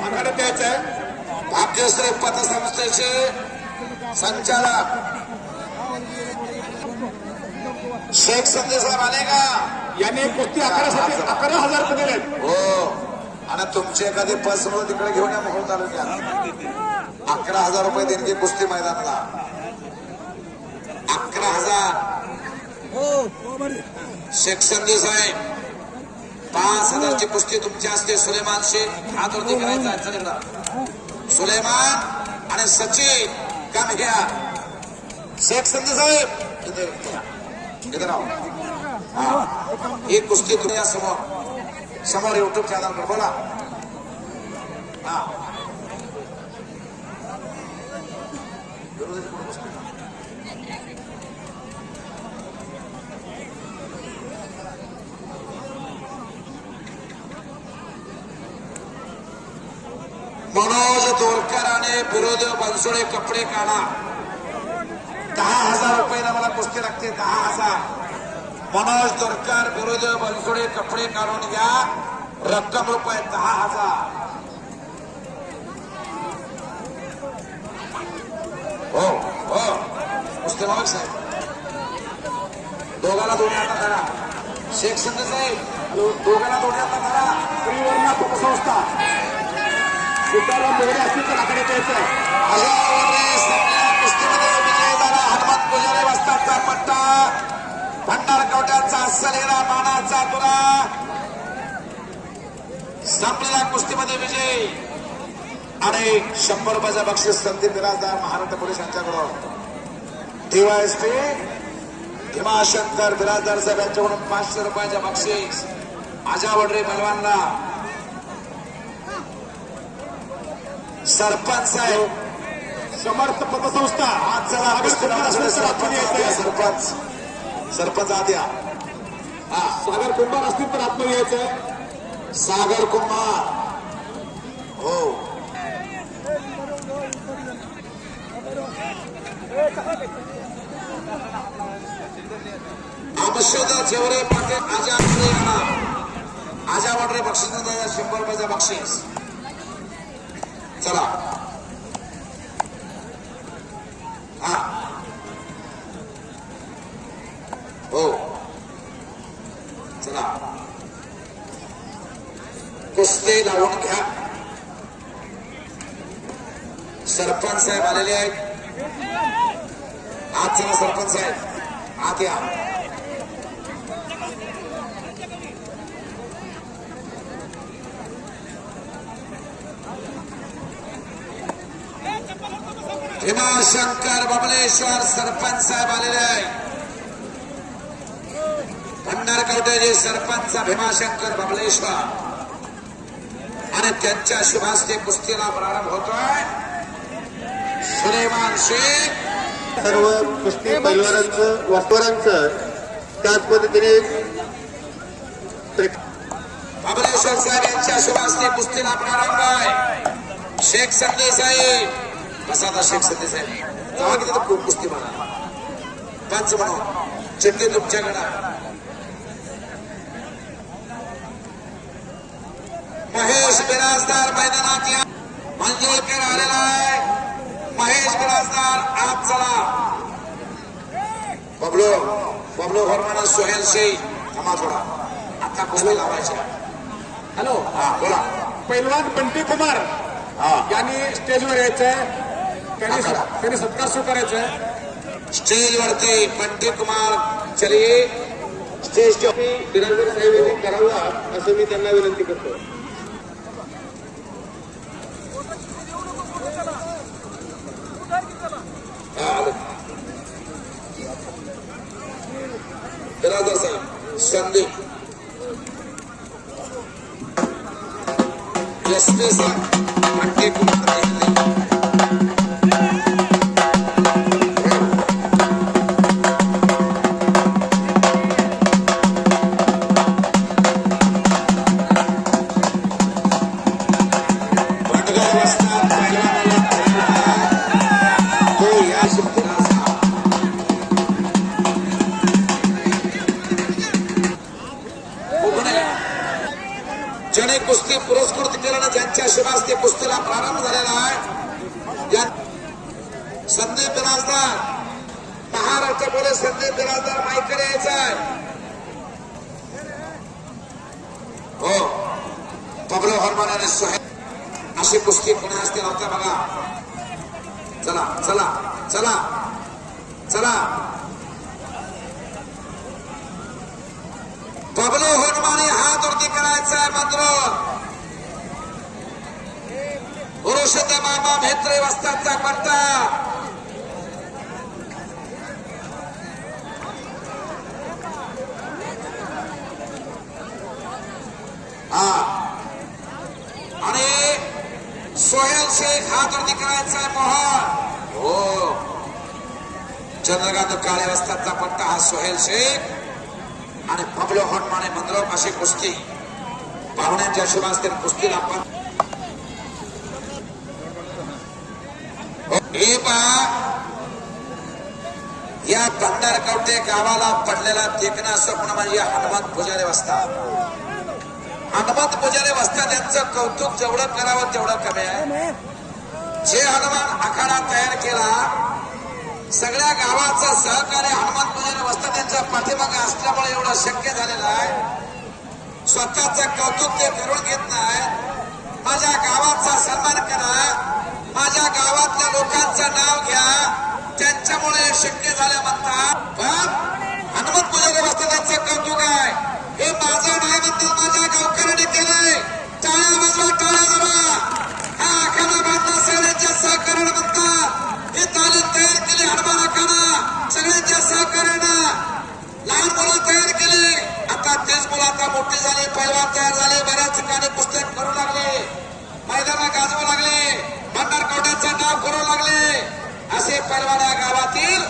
आकडे द्यायचंय. भाग्यश्री पतसंस्थेचे संचालक शेख संधी साहेब आले का? यांनी कुस्ती 11,000 रुपये दिले. हो आणि तुमचे एखादी पसरून तिकडे घेऊन या मोहोळ तालुक्यात. 11,000 रुपये देणगी कुस्ती मैदानाला. 11,000. शेख संधी साहेब 5,000ची कुस्ती तुमची असते. सुलेमान शेख हात वरती करायचा. चल सुलेमान आणि सचिन काम घ्या. शेख संधी साहेब इधर आओ. ही कुस्ती तुम्ही समोर समोर युट्यूब चॅनलवर बोला. हा मनोज दोरकर आणि बिरोदेव बनसोडे कपडे काढा. 10,000 रुपयाला मला कुस्ती लागते. 10,000. मनोज दोरकर, बिरोदेव बनसोडे कपडे काढून घ्या. रक्कम रुपये 10,000. हो हो कुस्ती मावक साहेब दोघाला दोन्ही आता करा. शेख संधी साहेब दोघाला दोन्ही आता करा. श्रीवर्मा पतसंस्था सीताराम बोगडे असतील तर आकडे द्यायचंय. कुस्तीमध्ये विजय झाला. हनुमंत पुजारी वस्तादचा पट्टा, भंडारकवट्याचा सलेरा मानाचा तुरा. संपलेल्या कुस्तीमध्ये विजय आणि 100 रुपयाचा बक्षीस संदीप बिराजदार महाराष्ट्र पोलीस यांच्याकडून डीवायएसपी भीमाशंकर बिराजदार साहेब यांच्याकडून 500 रुपयाचा बक्षीस आजा वडरे पहलवानला सरपंच साहेब समर्थ पतसंस्था आज चला सरपंच सरपंच आद्या हा सागर कुंभार असतील तर आतमध्ये यायचं. सागर कुमार हो अमशोदा जेवरे पाटील आजा वडरे यांना आजा वडरे बक्षीस 100 रुपयाचा बक्षीस. चला हा हो चला कुस्ती लावून घ्या. सरपंच साहेब आलेले आहेत. आज चला सरपंच साहेब आत या. भीमाशंकर बबलेश्वर सरपंच साहेब आलेले आहे. भंडारकवट्याचे सरपंच भीमाशंकर बबलेश्वर आणि त्यांच्या शुभास्ते कुस्तीला प्रारंभ होतोय. सुलेमान शेख सर्व कुस्ती पैलवानांचं वास्तवांचं त्याच पद्धतीने बबलेश्वर साहेब यांच्या शुभास्ते कुस्तीला प्रारंभ आहे. शेख संदे साहेब बसा आता. शेख संदे साहेब तेव्हा किती तर कुस्ती म्हणा पंच म्हणून चिठ्ठी तुमच्याकडे. महेश बिराजदार मैदानात या. मंजुळकर आलेला आहे. महेश बिराजदार आज चला. बबलो बबलो फरमाना सोहेल शेख थांबा थोडा. आता कुस्ती लावायची. हॅलो, हा बोला. पैलवान बंटी कुमार हा यांनी स्टेजवर यायचंय. त्यांनी सत्कार स्वीकारायचा आहे. स्टेज वरती बंटी कुमार चलिए स्टेज बिराजदार साहेब यांनी करावा असं मी त्यांना विनंती करतो. बिराजदार साहेब संदीप एसपी साहेब बंटी कुमार ज्याने कुस्ती पुरस्कृत केल्यानं ज्यांच्या शुभास्ते कुस्तीला प्रारंभ झालेला आहे. या संदीप बिराजदार महाराष्ट्र पोलीस संदीप बिराजदार माईकडे यायचा आहे. हो पबलो हरमान आणि सोहेल अशी कुस्ती पुणे असते नव्हत्या बघा. चला चला चला चला. बबलो हनुमाने हात वरती करायचा आहे. मात्र पुरुषोत्तम मामा म्हेत्रे वस्तादचा पट्टा. हा आणि सोहेल शेख हात वरती करायचा आहे. मोहन हो चंद्रकांत काळे वस्तादचा पट्टा हा सोहेल शेख आणि पबलो हनुमाने मंद्रोप अशी कुस्ती पाहुण्यांच्या शुभास्ते कुस्तीला आपण हे पहा. या भंडारकवटे गावाला पडलेला देखणा स्वप्न म्हणजे हनुमंत पुजारी वस्ताद. हनुमंत पुजारी वस्ताद यांचं कौतुक जेवढं करावं तेवढं कमी आहे. जे हनुमान आखाडा तयार केला सगळ्या गावाचं सहकार्य हनुमंत पुजारी वस्ताद यांच्या पाठीमागे असल्यामुळे एवढं शक्य झालेलं आहे. स्वतःचं कौतुक ते करून घेत नाही. माझ्या गावाचा सन्मान करा. माझ्या गावातल्या लोकांचं नाव घ्या. त्यांच्यामुळे शक्य झालं म्हणतात. पण हनुमंत पुजारी वस्तादांचं कौतुक आहे. हे माझं नाही म्हणतात माझ्या गावकऱ्यांनी केलंय. साफ करू लागले असे पैलवान या गावातील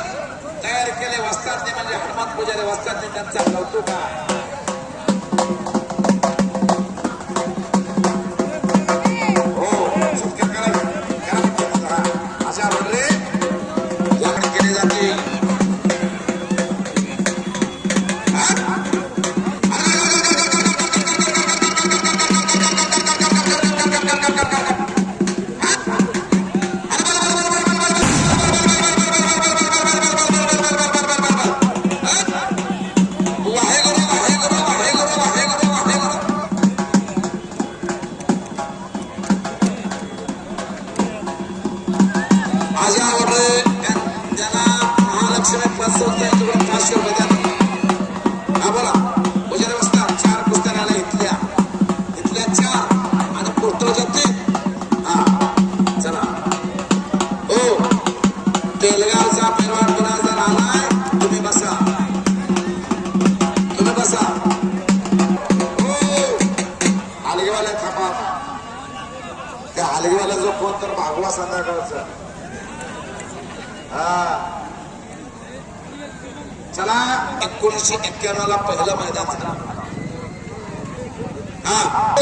तयार केले वस्तादने म्हणजे हनुमान पुजारी वस्तादने त्यांचा कौतुक आहे. हो सत्कार करा अशा प्रकारे याकडे केले जाते. तेलगावचा पैलवान पुन्हा जर आलाय तुम्ही बसा हलगेवाल्या थांबा. त्या हलगेवाला जो कोण तर भागवा संध्याकाळचा. चला 1991 ला पहिलं मैदान झालं.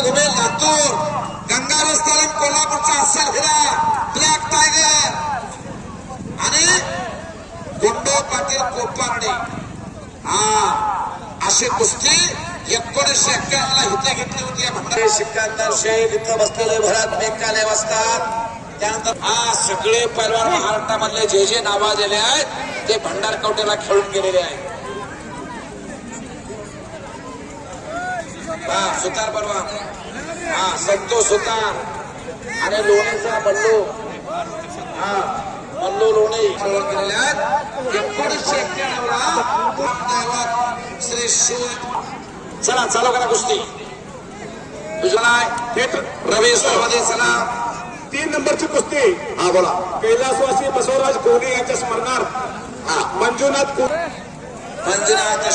घुमेल लातूर गंगावेस तालीम कोल्हापूरचा असेल हिरा ब्लॅक टायगर आणि गुंडो पाटील कोपारडे. अशी कुस्ती 1991 ला इथे घेतली होती. सिकंदर शेख इथं बसलेले भरत मेकाले बसतात. त्यानंतर सगळे पैलवान महाराष्ट्रामधले जे जे नावाजलेले आहेत ते भंडारकवटेला खेळून गेलेले आहेत. सुतार परवा संतोष सुतार आणि लोणेचा बल्लू मल्लू लोणे खेळून गेलेले आहेत. 1991 ला श्री शिव. चला चालू करा कुस्ती. रवी सर्वाधिक चला 3 नंबरची कुस्ती. हा बोला. कैलासवासी बसवराज कोहली यांच्या स्मरणार्थ मंजुनाथ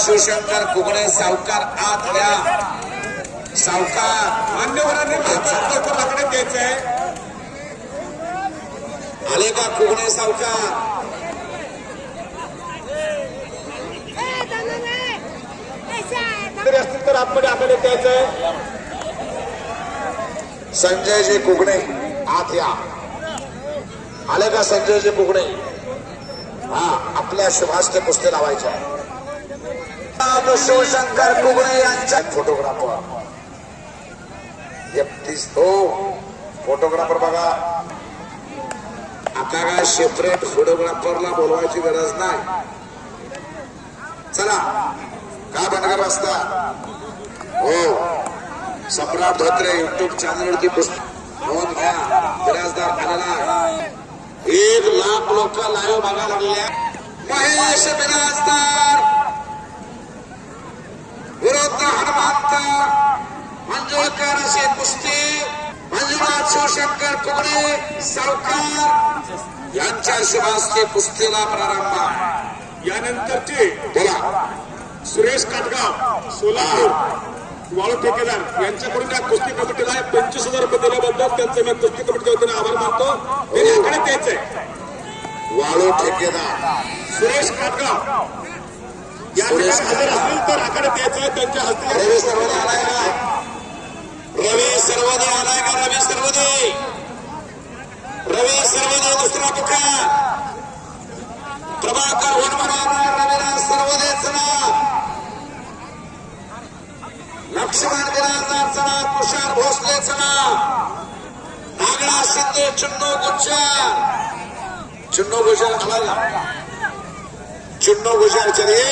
शिवशंकर कुगणे सावकार आत घ्या. सावकार मान्यवरांनी मागण्यात द्यायचं आहे. आले का कुगणे सावकार. तरी असतील तर आतमध्ये आकडे द्यायचं आहे. संजयजी कुगणे आत या. आले का संजयजी कुगणे. आपल्या शुभास्ते कुस्ती लावायच्या. शिवशंकर कुगणे यांच्या फोटोग्राफर 31 फोटोग्राफर बघा. आता काय सेपरेट फोटोग्राफरला बोलवायची गरज नाही. चला का बंडगर वाजता. हो सम्राट धोत्रे युट्यूब चॅनलवरती पुस्तक नोंद घ्या. बिराजदार झालेला 1 लाख लोक लाईव्ह बघायला लागले. महेश बिराजदार विरुद्ध हनुमंत मंजुळकर अशी कुस्ती. मंजुनाथ शिवशंकर कुगणे सावकार यांच्या शुभास्ते कुस्तीला प्रारंभ. यानंतरचे बोला. सुरेश काटगाव सोलापूर वाळू ठेकेदार यांच्याकडून या कुस्ती कमिटीला 25,000 रुपये दिल्याबद्दल त्यांचे मी कुस्ती कमिटीच्या वतीने आभार मानतो. त्यांनी आकडे द्यायचंय. वाळू ठेकेदार सुरेश काटगाव या ठिकाणी हजर असतील तर आकडे द्यायचंय त्यांच्या हस्ते. रवी सर्वदे आलाय का. रवी सर्वदे आलाय का. रवी सर्वदे दुसरा पुकार. प्रभाकर वनमराव रविराज सर्वदे चला. लक्ष्मण बिराजदार चला. तुषार भोसले चला. नागडा शिंदे चुन्नू गुज्जर आला. चुन्नू गुज्जर चलिए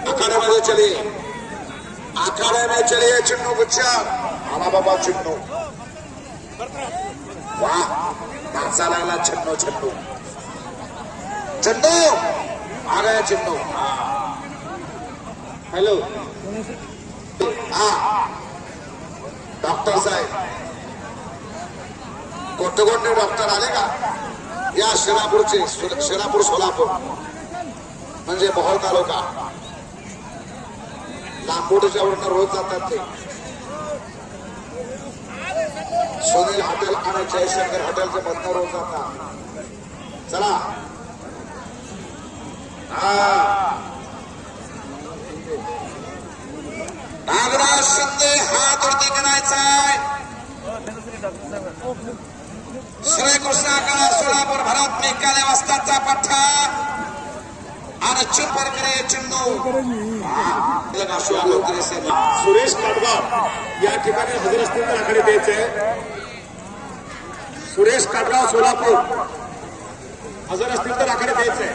अखाड़े में चलिए. अखाड़े में चलिए चुन्नू गुज्जर. आला बाबा चुन्नू. वाह नाचा लागला चन्नू चन्नू आ गया चन्नू. हॅलो डॉक्टर साहेब कोणते कोणते डॉक्टर आले का. या शिरापूरचे शिरापूर सोलापूर म्हणजे मोहोळ तालुका लांबोडच्या वरून रोज जातात ते. सुनील हॉटेल आणि जयशंकर हॉटेलचे मधनं रोज जातात. चला नागराज शिंदे हात वरती करायचाय. श्रीकृष्ण आकाश सोलापूर भरत मेकाले वस्तादचा पठ्ठा आणि चिंपरकरे चिन्नू सुरेश काटगाव या ठिकाणी हजर असतील तर आकडे द्यायचे. सुरेश काटगाव सोलापूर हजर असतील तर आकडे द्यायचे.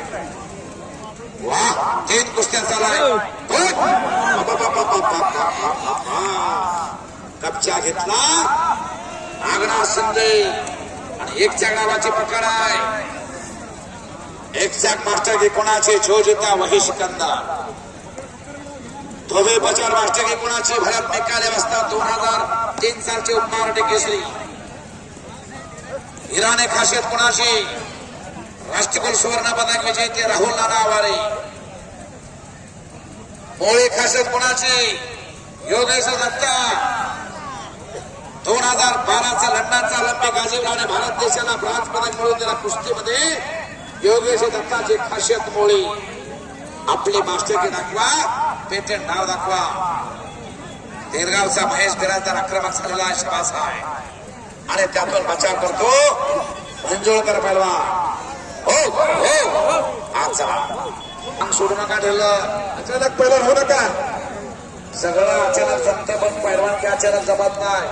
वा 3 कुस्त्या चालाय. कपच्या घेतला नागराज शिंदे आणि एक गावाची पकड आहे. एक मास्टर की कोणाची जो जिता वही सिकंदर. धोबे बचाव मास्टर की कोणाची भरत मेकाले वस्ताद 2003 सालचे उपमहाराष्ट्र केसरी. हिराने खासियत कोणाची राष्ट्रकुल सुवर्ण पदक विजेते राहुल नाना आवारे. मोळी खासियत कोणाची योगेश दत्ता. 2012चा लंडनचा ऑलिम्पिक गाजीवला आणि भारत देशाला ब्रॉन्झ पदक मिळवून दिला कुस्तीमध्ये योगेश दत्ताची खासियत मोळी. आपली मास्टरकी दाखवा, पेटेंट नाव दाखवा. तेरगावचा महेश बिराजदार आक्रमक झालेला शाबास आहे आणि त्यातून बचाव करतो मंजुळकर पहलवान. आज सोडू नका ठरलं. अचानक पहिला होऊ नका. सगळं अचानक जमते पण पैलवान की अचानक जमत नाही.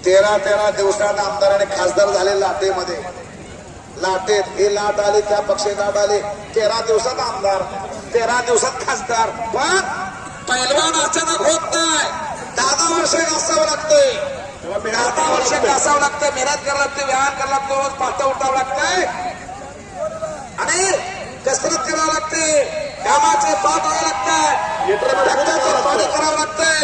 13 दिवसात आमदार आणि खासदार झाले लाटेमध्ये. लाटेत ही लाट आली त्या पक्षी लाट आली. 13 दिवसात आमदार 13 दिवसात खासदार. पण पैलवान अचानक होत नाही. 10 वर्ष घासावं लागतंय. 10 वर्ष घासावं लागतं. मेहनत करावं लागते, व्यायाम करावं लागतो, रोज पाहता उठावं लागतंय आणि कसरत करावं लागते. कामाचे पाठ व्हावं लागतात. रक्ताचं पाणी करावं लागतंय.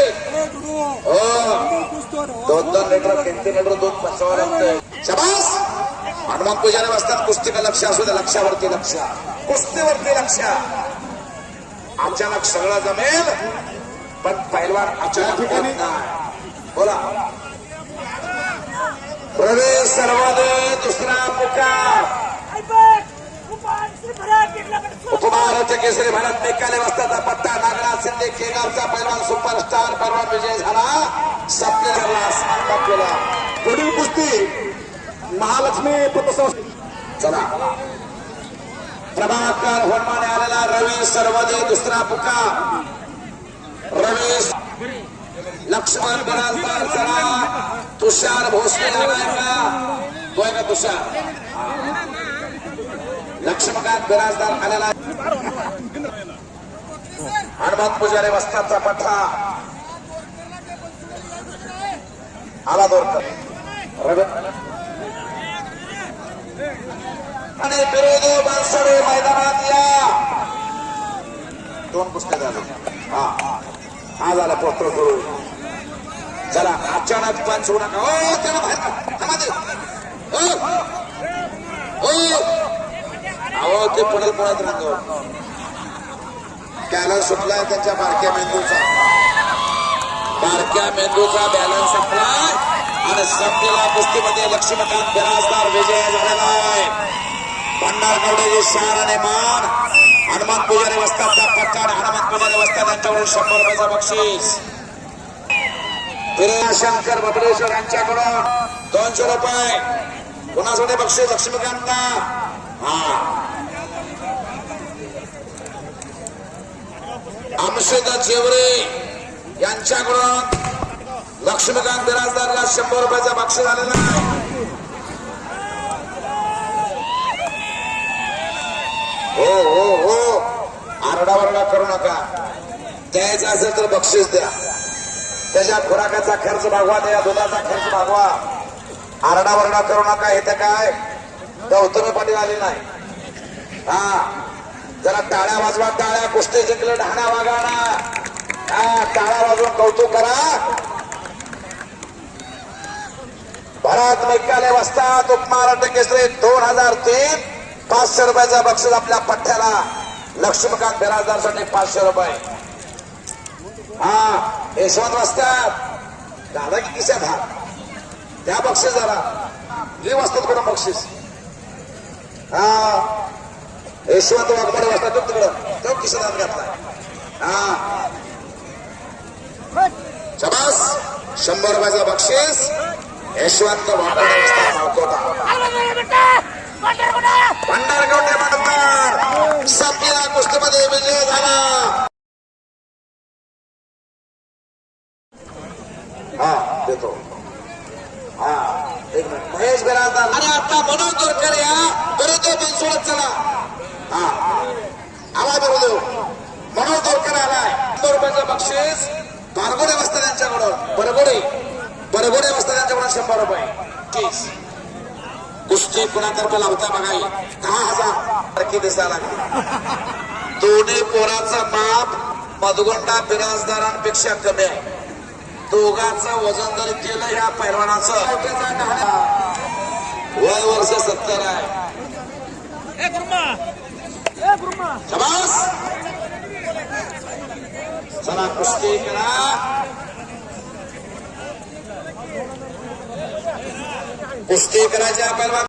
हो 2 लिटर 3 लिटर दूध पचवावं लागतंय. शाबास. हनुमान पूजाने वाजतात. कुस्तीकडे लक्ष असू दे. लक्षावरती लक्ष, कुस्तीवरती लक्ष. अचानक सगळं जमेल पण पैलवान अचानक होत नाही. बोला प्रवेश सर्वोदय दुसरा पुकार. उपमहाराष्ट्र केसरी भारत मेकाले वस्तादचा पट्टा नागराज शिंदे खेगावचा पैलवान सुपरस्टार पैलवान विजय झाला. संपलेला केला. पुढील कुस्ती महालक्ष्मी पतसंस्था. चला प्रभाकर होनमाने आलेला रवी सर्वदे दुसरा पुकार. रवी लक्ष्मण बिराजदार. चला तुषार भोसले आलाय का? तो आहे का तुषार? लक्ष्मणकांत बिराजदार आलेला. हनुमान पुजारी वस्तादचा पठ्ठा आला दोरकर. आणि विरोधी बनसोडे मैदानात या. 2 कुस्त्या झाल्या. हा झाला पोत्र करू. चला अचानक पंच होऊ नका. त्याला अहो ते पुढे पळत राहतो. बॅलन्स सुटलाय त्यांच्या बारक्या मेंदूचा. बॅलन्स संपलाय आणि संपलेल्या कुस्तीमध्ये लक्ष्मीकांत बिराजदार विजय झालेला आहे. भंडारकवडेची शान आणि मान. हनुमान पुजारी वस्तादचा पट्टा आणि हनुमान पुजारी वस्ताद यांच्याकडून 100 रुपयाचा बक्षीस. शंकर बबलेश्वर यांच्याकडून 200 रुपये. कोणासाठी बक्षीस? लक्ष्मीकांतला. अमशेदा जेवरे यांच्याकडून लक्ष्मीकांत बिराजदारला 100 रुपयाचा बक्षीस आलेला आहे. हो आरडावरडा करू नका. द्यायचं असेल तर बक्षीस द्या. त्याच्या खुराकाचा खर्च भागवा, त्या दुधाचा खर्च भागवा. आरडावरडा करू नका. हे तर काय गौतमी पाटील आले नाही. जरा टाळ्या वाजवा. टाळ्या. कुस्ती जिंकले ढाणा वागाणा. टाळ्या वाजवून कौतुक करा. भारत मेकाले वस्ताद उपमहाराष्ट्र केसरी 2003 500 रुपयाचा बक्षीस आपल्या पठ्ठ्याला. लक्ष्मीकांत बिराजदारसाठी 500 रुपये. यशवंत वस्ताद दादा की किशात हात. त्या बक्षीस जरा जी वस्तात कडून बक्षीस. हा यशवंत वाघमारे वाजता तो तिकडं तो किशोरात घातला. हा शबास 100 रुपयाचं बक्षीस यशवंत वाघमारे वाजता मावकोटा. भंडारगवटे मतदार संपलेल्या कुस्तीमध्ये विजय झाला. हा देतो. हा एक मिनिट महेश बिराजदार आणि आता मनोज दोरकर या विरोधी बनसोडत चला. हा आवाज बरोबर मनोज दोरकर आलाय. 100 रुपयाचं बक्षीस बारगोडे वस्ता त्यांच्याकडून बरगोडे वस्ता त्यांच्याकडून 100 रुपये केस. कुस्ती कुणातर्फे लावता बघाई 10,000 दिसायला लागली. दोन्ही पोराचं माप मधुगोंडा बिराजदारांपेक्षा कमी आहे. दोघांचं वजन जरी केलं ह्या पैलवानाचं वय वर्ष 70 आहे. शबास चला कुस्ती करा. कुस्ती करायच्या पैलवान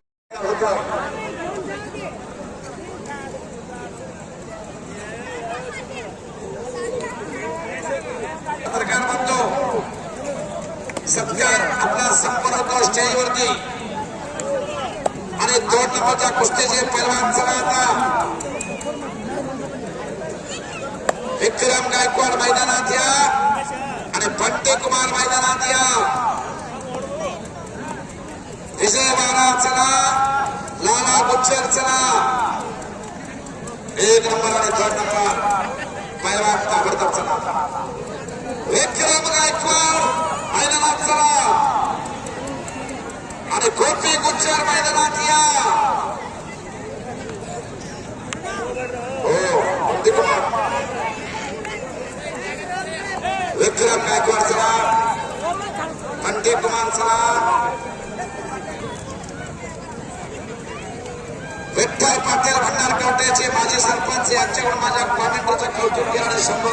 सरकार म्हणतो सत्कार आपला संपन्न होतो स्टेजवरती आणि 2 नंबरच्या कुस्तीचे पैलवान चला आता विक्रम गायकवाड मैदानात या आणि बंटी कुमार मैदानात या. विजय बाला चला, लाला गुज्जर चला. 1 नंबर आणि 2 नंबर पैलवान ताबडतोब चला. विक्रम गायकवाड मैदानात चला आणि गोपी गुज्जर मैदानात या. हो बंटी कुमार विक्रम गायकवाड चला, बंटी कुमार चला. विठ्ठल पाटील भंडारकवट्याचे माजी सरपंच यांच्याकडून माझ्या कॉमेंटरचं कौतुक केलं आणि 100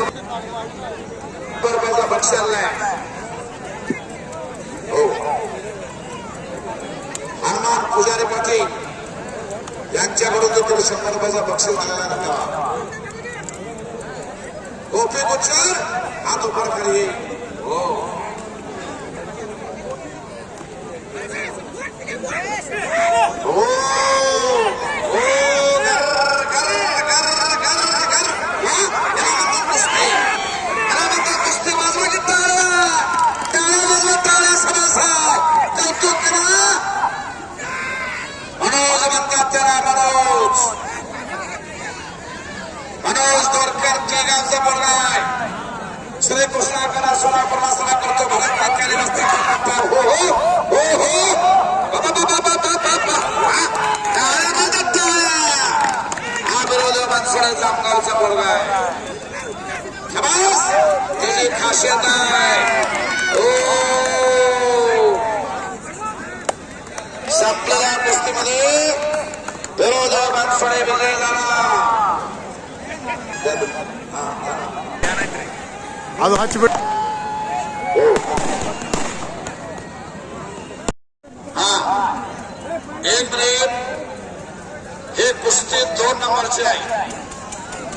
रुपयाचा बक्षीस आणलाय. हो हनुमान पुजारी पाटील यांच्याकडून देखील 100 रुपयाचा बक्षीस आलेला नका. गोपी गुज्जर हात उपर करी. हो हो मनोज दोरकर गावचा मुलगा आहे. श्रीकृष्णाकडे सोलापूरला सभा करतो. भारत तात्कालिक वस्ती हो हो हो हो हा विरोधी बनसोडे जामगावचा मुलगा आहे. त्याची खासियत आहे. संपलेल्या कुस्तीमध्ये विरोधी बनसोडे विजय झाला. एक मिनिट हे कुस्ती 2 नंबरची आहे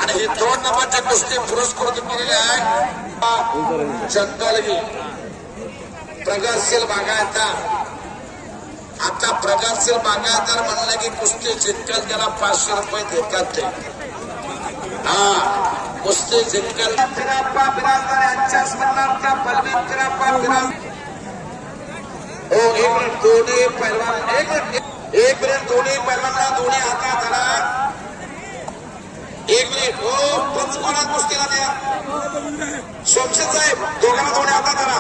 आणि ही 2 नंबरची कुस्ती पुरस्कृत केलेली आहे जंगलगी प्रगतशील बागायतदार. आता प्रगतशील बागायतदार म्हणलं की कुस्ती जिंकल त्याला 500 रुपये देतात ते. हा कुस्ती जिंकल फिराप्पा बिराजदार यांच्या स्मरणार्थ बलवीन फिराप्पा बिराजदार. हो एक मिनिट दोन्ही पैलवान एक मिनिट दोन्ही पैलवानला दोन्ही हातात धरा. 1 मिनिट हो पंचकोणा कुस्तीला द्या. सोमशेर साहेब दोघांना दोन्ही हातात धरा.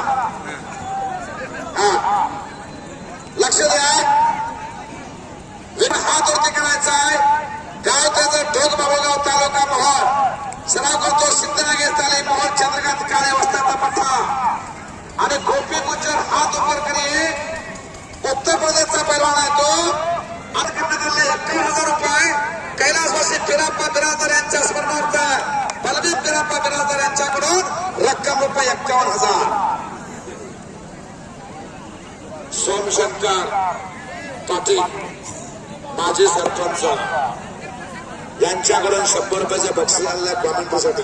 हा लक्ष द्या. हात वरती करायचा आहे. गाव त्याचं ढोक बाबुगाव तालुका मोहोळ सराव करतो. सिद्धनागे तालीम मोहोळ चंद्रकांत काळे वस्ताचा पठ्ठा आणि गोपी गुज्जर हात उपर करी उत्तर प्रदेशचा पैलवान आहे तो. आज करण्यात आले 51,000 रुपये कैलासवासी फिराप्पा बिराजदार यांच्या स्मरणार्थ बलवीन फिराप्पा बिराजदार यांच्याकडून रक्कम रुपये 51,000. सोमशंकर पाटील माजी सरपंच यांच्याकडून 100 रुपयाच्या बक्षीस आलेल्या कॉमेंट्रीसाठी.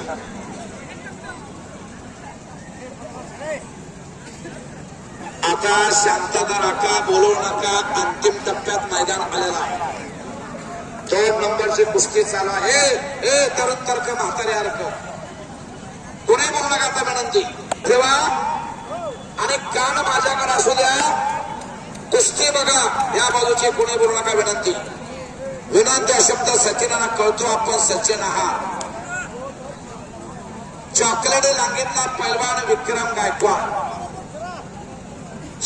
आता शांतता राखा, बोलू नका. अंतिम टप्प्यात मैदान आलेला आहे. 2 नंबरची कुस्ती चालू आहे. तरुण तर्क म्हातारे अर्क कोणी बोलू नका आता विनंती ठेवा आणि कान माझ्याकडे असू द्या. कुस्ती बघा या बाजूची कोणी बोलू नका विनंती. विनंती शब्द सचिनांना कळतो. आपण सचिन आहात. चॉकलेट लांगीतला पैलवान विक्रम गायकवाड.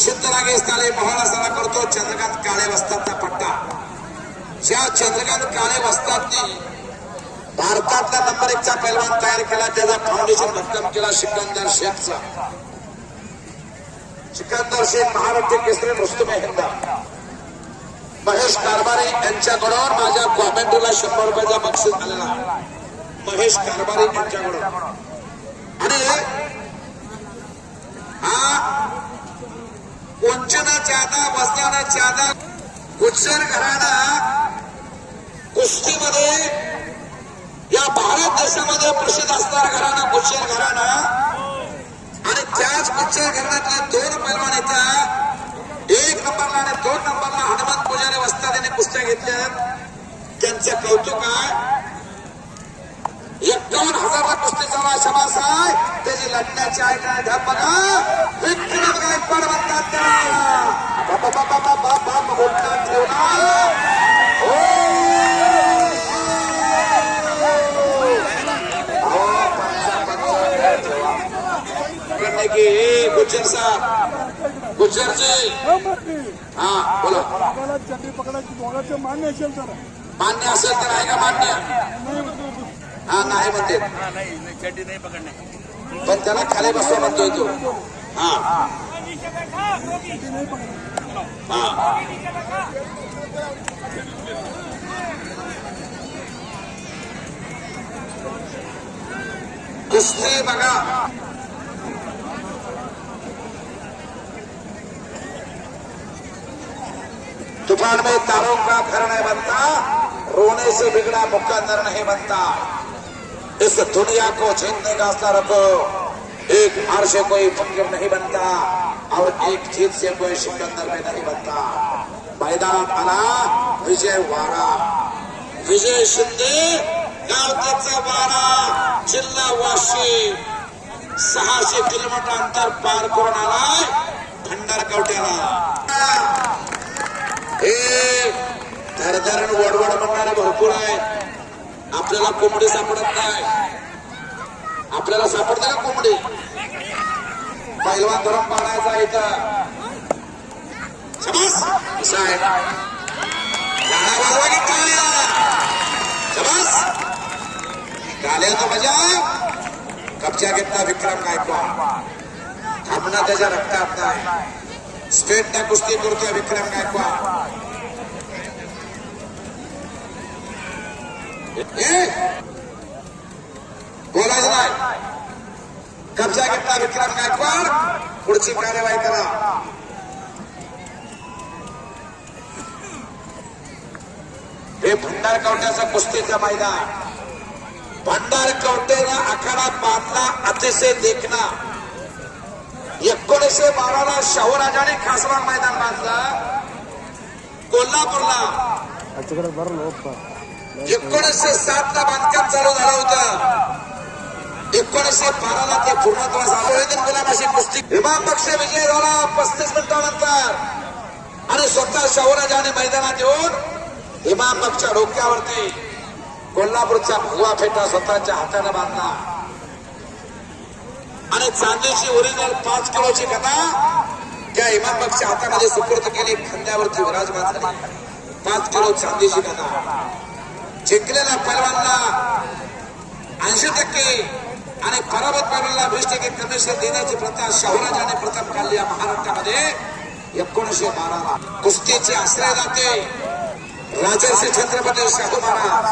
सिद्धरागेश काळे मोहळा सारा करतो. चंद्रकांत काळे वस्तादचा पट्टा. ज्या चंद्रकांत काळे वस्तादने भारतातला नंबर 1 चा पैलवान तयार केला, त्याचा फाउंडेशन भक्कम केला सिकंदर शेखचा. सिकंदर शेख महाराष्ट्र केसरी रुस्तुम हिंद. महेश कारभारी यांच्याकडून माझ्या कॉमेंटरीला 100 रुपयाचा बक्षीस आलेला आहे. महेश कारभारी यांच्याकडून. आणि हा उंचना ज्यादा वजनाने ज्यादा गुज्जर घराणा कुस्तीमध्ये या भारत देशामध्ये प्रसिद्ध असणारा घराणा गुज्जर घराणा. आणि त्याच गुज्जर घराण्यातले 2 पैलवान येतात. 1 नंबरला आणि 2 नंबरला हनुमंत पुजारी वस्ताद यांनी कुस्त्या घेतल्या. त्यांचं कौतुक आहे. 51,000 कुस्ती चालू शबास आहे. त्याची लढण्याची आहे काय धाप बघा. विक्रम गायकवाड म्हणतात त्याला. बाप मोठा ठेवला. गुज्जर साहब गुज्जरजी हा बोला. चटणी पकडायची दोघांचं मान्य असेल तर मान्य असेल तर आहे का मान्य? हा नाही म्हणते पण त्याला खाली बसवा म्हणतोय तो. हा कुस्ती बघा. तूफान में तारों का घर नहीं बनता, रोने से बिगड़ा मुकद्दर नहीं बनता. इस दुनिया को जीतने का आस्था रखो. एक हार से कोई फकीर नहीं बनता और एक जीत से कोई सिकंदर में नहीं बनता. मैदानात आला विजय वारा. विजय शिंदे गावचा वारा. जिल्हा वाशी 600 किलोमीटर अंतर पार करून आलाय भंडारकवट्याला. हे धरधरण वडवड म्हणणारे भरपूर आहे. आपल्याला कोंबडी सापडत नाही. आपल्याला सापडते का कोंबडी? पैलवान धरून पाडायचा इथं असं आहे. गाणा वाजवा की टाळ्या. शबास टाळ्याचा मजा. कब्जा घेतला विक्रम गायकवाड. थांबणं त्याच्या रक्तात नाही. स्टेटला कुस्ती करतोय विक्रम गायकवाड. बोलायचं नाही. कब्जा घेतला विक्रम गायकवाड. पुढची कार्यवाही करा. हे भंडारकवट्याचं कुस्तीचं मैदान. भंडारकवट्याने आखाडा बांधला अतिशय देखना. 1912ला शाहूराजाने खासबाग मैदान बांधलं कोल्हापूरला. 1907ला बांधकाम चालू झालं होतं. 1912ला ते पूर्णत्वास आलं. गुलाबाशी कुस्ती इमाम बक्ष विजय झाला 35 मिनिटानंतर. आणि स्वतः शाहूराजाने मैदानात येऊन इमाम बक्षच्या डोक्यावरती कोल्हापूरचा भगवा फेटा स्वतःच्या हाताने बांधला. आणि चांदीची ओरिजिनल 5 किलोची गदा त्या इमाम बक्षच्या हातामध्ये सुपूर्द केली. खांद्यावरती विराजमान झाली 5 किलो चांदीची गदा. जिंकलेल्या पैलवानला 80% आणि पराभूत पैलवानला 20% कमिशन देण्याची प्रथा शाहूराजाने प्रथम काढली या महाराष्ट्रामध्ये 1912ला. कुस्तीचे आश्रय जाते राजर्षी छत्रपती शाहू महाराज.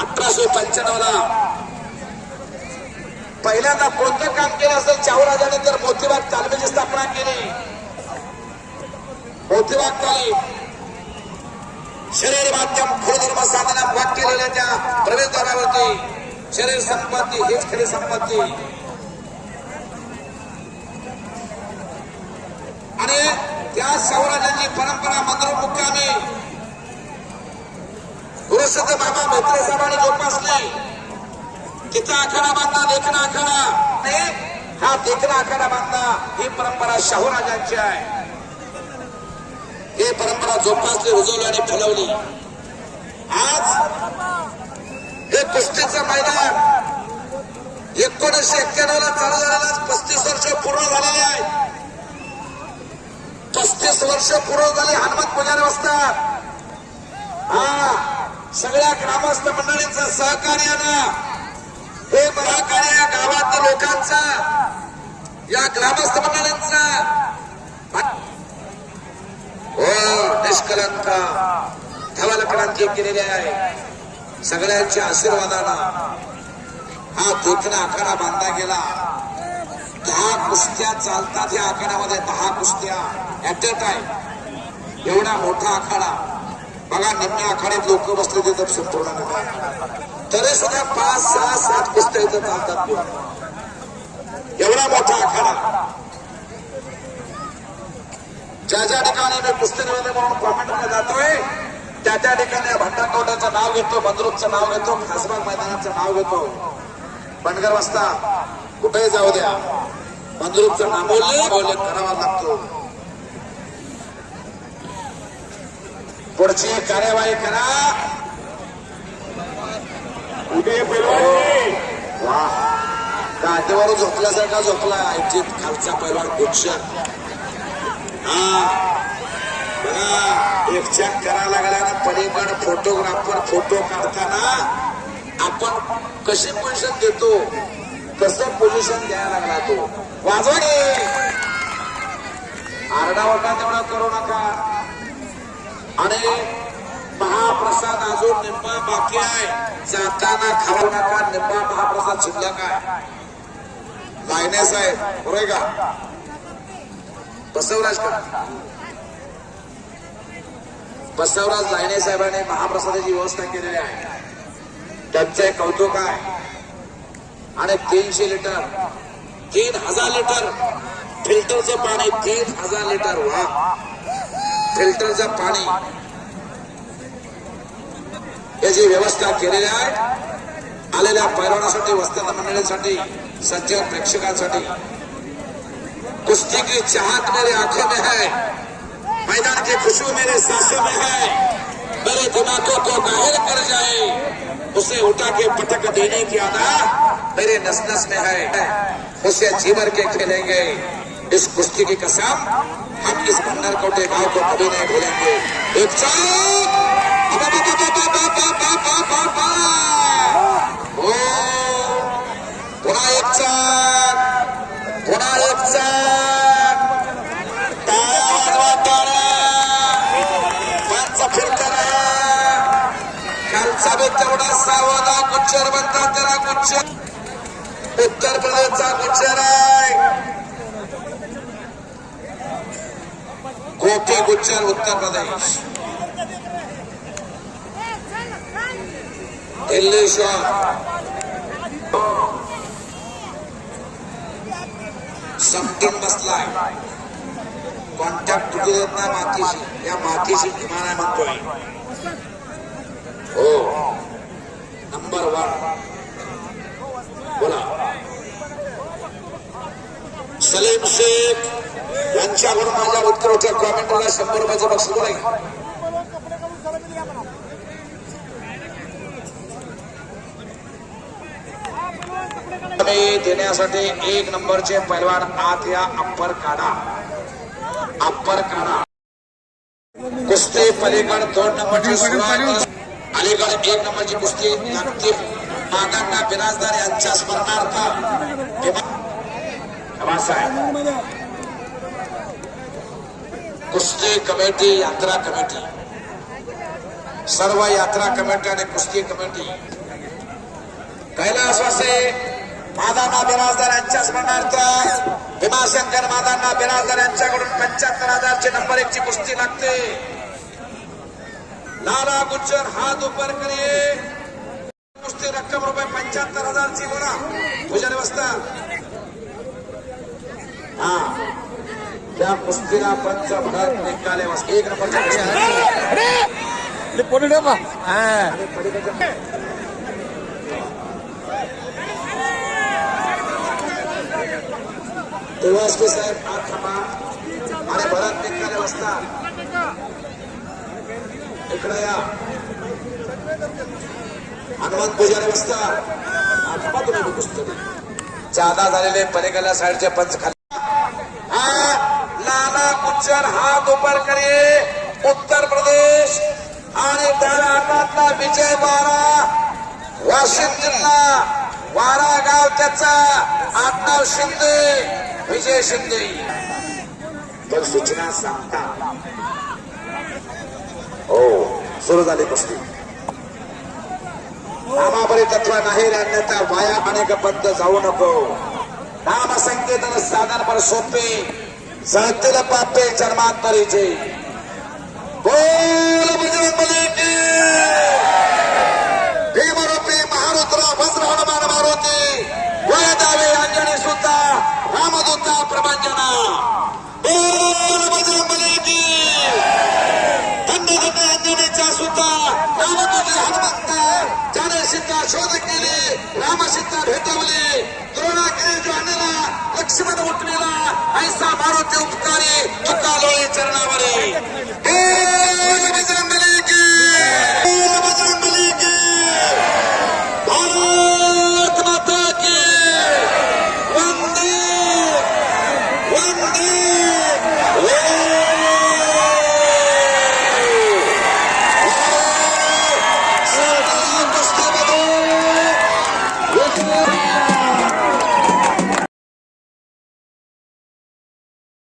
1895ला पहिल्यांदा कोणतं काम केलं असेल शाहूराजाने तर मोतीबाग तालमीची बौद्धिवाद तालीम शरीर माध्यम धर्म साधना वाक्य लिहिल्या त्या प्रवेशद्वारावरती शरीर संपत्ती हीच खरी संपत्ती आणि त्या सौराजांची परंपरा मंदिर मुक्कामी गुरुसिद्ध बाबा मेत्रे साहेबांनी जोपासली. तिथं आखाडा बांधला देखणा आखाडा हा देखणा आखाडा बांधला ही परंपरा शाहूराजांची आहे. ही परंपरा जोपासली रुजवली आणि फुलवली. आज हे कुस्तीचं मैदान 1991 ला चालू झालेला 35 वर्ष पूर्ण झालेली आहे. 35 वर्ष पूर्ण झाली. हनुमंत पुजारी वस्ताद हा सगळ्या ग्रामस्थ मंडळींचं सहकार्यानं हे सहकार्य गावातील लोकांचा या ग्रामस्थ मंडळींचा हो निष्कलंक धवल क्रांती केलेली आहे. सगळ्यांच्या आशीर्वादानं हा देखणा आखाडा बांधला गेला. 10 कुस्त्या चालतात या आखाड्यामध्ये. 10 कुस्त्या ऍट अ टाइम. एवढा मोठा आखाडा बघा. निम्म्या आखाड्यात लोक बसले तिथं संपूर्ण नका तरी सुद्धा 5, 6, 7 कुस्त्या इथं चालतात. एवढा मोठा आखाडा. ज्या ज्या ठिकाणी मी कुस्ती निवेदन म्हणून कॉमेंट मध्ये जातोय त्या त्या ठिकाणी भंडारकवड्याचं नाव घेतो, बंदरूपचं नाव घेतो, खासबाग मैदानाचं नाव घेतो. बनगर वस्ता कुठेही जाऊ द्या, बंदरूपचं नाव बोलले करावा लागतो. पुढची कार्यवाही करा. उदय पैलवान वा काठीवर झोपल्यासारखा झोपला. ऐचित खालचा पैलवान गुच्छ. हा बघा एक चेक करायला लागल्यानं पलीकडे फोटोग्राफर फोटो काढताना आपण कशी पोझिशन देतो कसं पोझिशन द्यायला लागला तो. वाजवा की आरडाओरडा तेवढा करू नका. आणि महाप्रसाद अजून निम्मा बाकी आहे. जाताना खाऊ नका. निम्मा महाप्रसाद शिल्लक आहे. लायने साहेब बरोबर का बसवराज का बसवराज लायने साहेबांनी महाप्रसादाची व्यवस्था केलेली आहे. त्यांचे कौतुक आहे. आणि 300 लिटर 3000 लिटर फिल्टरचं पाणी 3000 लिटर वा फिल्टरचं पाणी याची व्यवस्था केलेली आहे. आलेल्या पैलवानासाठी वस्ताद मंडळीसाठी सज्जन प्रेक्षकांसाठी. कुश्ती की चाहत मेरे आंखों में है, मैदान की खुशबू मेरे सांसों में है. मेरे दिमागों को घायल कर जाए उसे उठा के पटक देने की अदा मेरे नस नस में है. उसे जी भर के खेलेंगे इस कुश्ती की कसम. हम इस भंडारकोटे गांव को कभी नहीं भूलेंगे. एक पुन्हा एक चाक पुन्हा एक चाक. टाळ्या वाजवा टाळ्या. पंच फिरताना खालचा बी तेवढा सावधा गुच्चर बनतात त्याला गुच्चर. उत्तर प्रदेशचा गुच्चर आहे. गोपी गुच्चर उत्तर प्रदेश. दिल्ली शहर समटून बसलाय. कॉन्टॅक्ट तुटू देत नाही मातीशी. या मातीशी किमान म्हणतोय. हो नंबर 1 बोला सलीम शेख यांच्याकडून माझ्या उत्तरोत्तर कॉमेंटला 100 रुपयाचं बक्षीस बोला. देण्यासाठी 1 नंबरचे पैलवान आत या. अप्पर काढा अप्पर काढा. कुस्ती पलीकड 2 नंबरची सुरुवात. अलीकडे 1 नंबरची कुस्ती लागते. नागांना बिराजदार यांच्या स्मरणार्थ कुस्ती कमिटी यात्रा कमिटी सर्व यात्रा कमिटी आणि कुस्ती कमिटी कैलासवासी मादांना बिराजदार यांच्या स्मरणार्थ भीमाशंकर मादांना बिराजदार यांच्याकडून 75,000 ची नंबर 1 ची कुस्ती लागते. लाला गुज्जर हात उपर करिये. कुस्ती रक्कम रुपये 75,000 ची बोला पूजा व्यवस्था. हा त्या कुस्तीला पंच भरत निकाले 1 नंबरच्या देवासके साहेब हात थांबा आणि भरत निकाले बसता इकडे या. हनुमंत पुजारी बसता थांबा तुम्ही कुस्ती. जादा झालेले पलीकडल्या साईडचे पंच खाली. लाला गुज्जर हात उपर करिये. उत्तर प्रदेश आणि त्याला अन्नातला विजय वारा. वाशिम जिल्हा वारा गाव त्याचा आडनाव शिंदे विजय शिंदे. तर सूचना सांगता हो सुरू झाली कुस्ती. नामाबरी तत्व नाही अन्यथा वाया अनेक पद्ध जाऊ नको. नाम संकेतन साधन पर सोपे जळतील पापे जन्मांतरीचे. बोल बजरंगबली की. भीमरूपी महारुद्रा वज्र हनुमान मारुती वय दावे अंजनी सुद्धा रामदूता प्रभंजना. बोल बजरंगबली की. धन्य धन्य अंजनीचा सुद्धा रामदूती हनुमंत ज्याने सीता शोध केली राम सीता भेटवली. द्रोणागिरी जो आणला लक्ष्मण उठलेला ऐसा मारुती उपकारी तुका लोळी चरणावरी. बोल बजरंगबली की. बोल बजरंगबली की. भारत माता की. वंदे वंदे वंदे.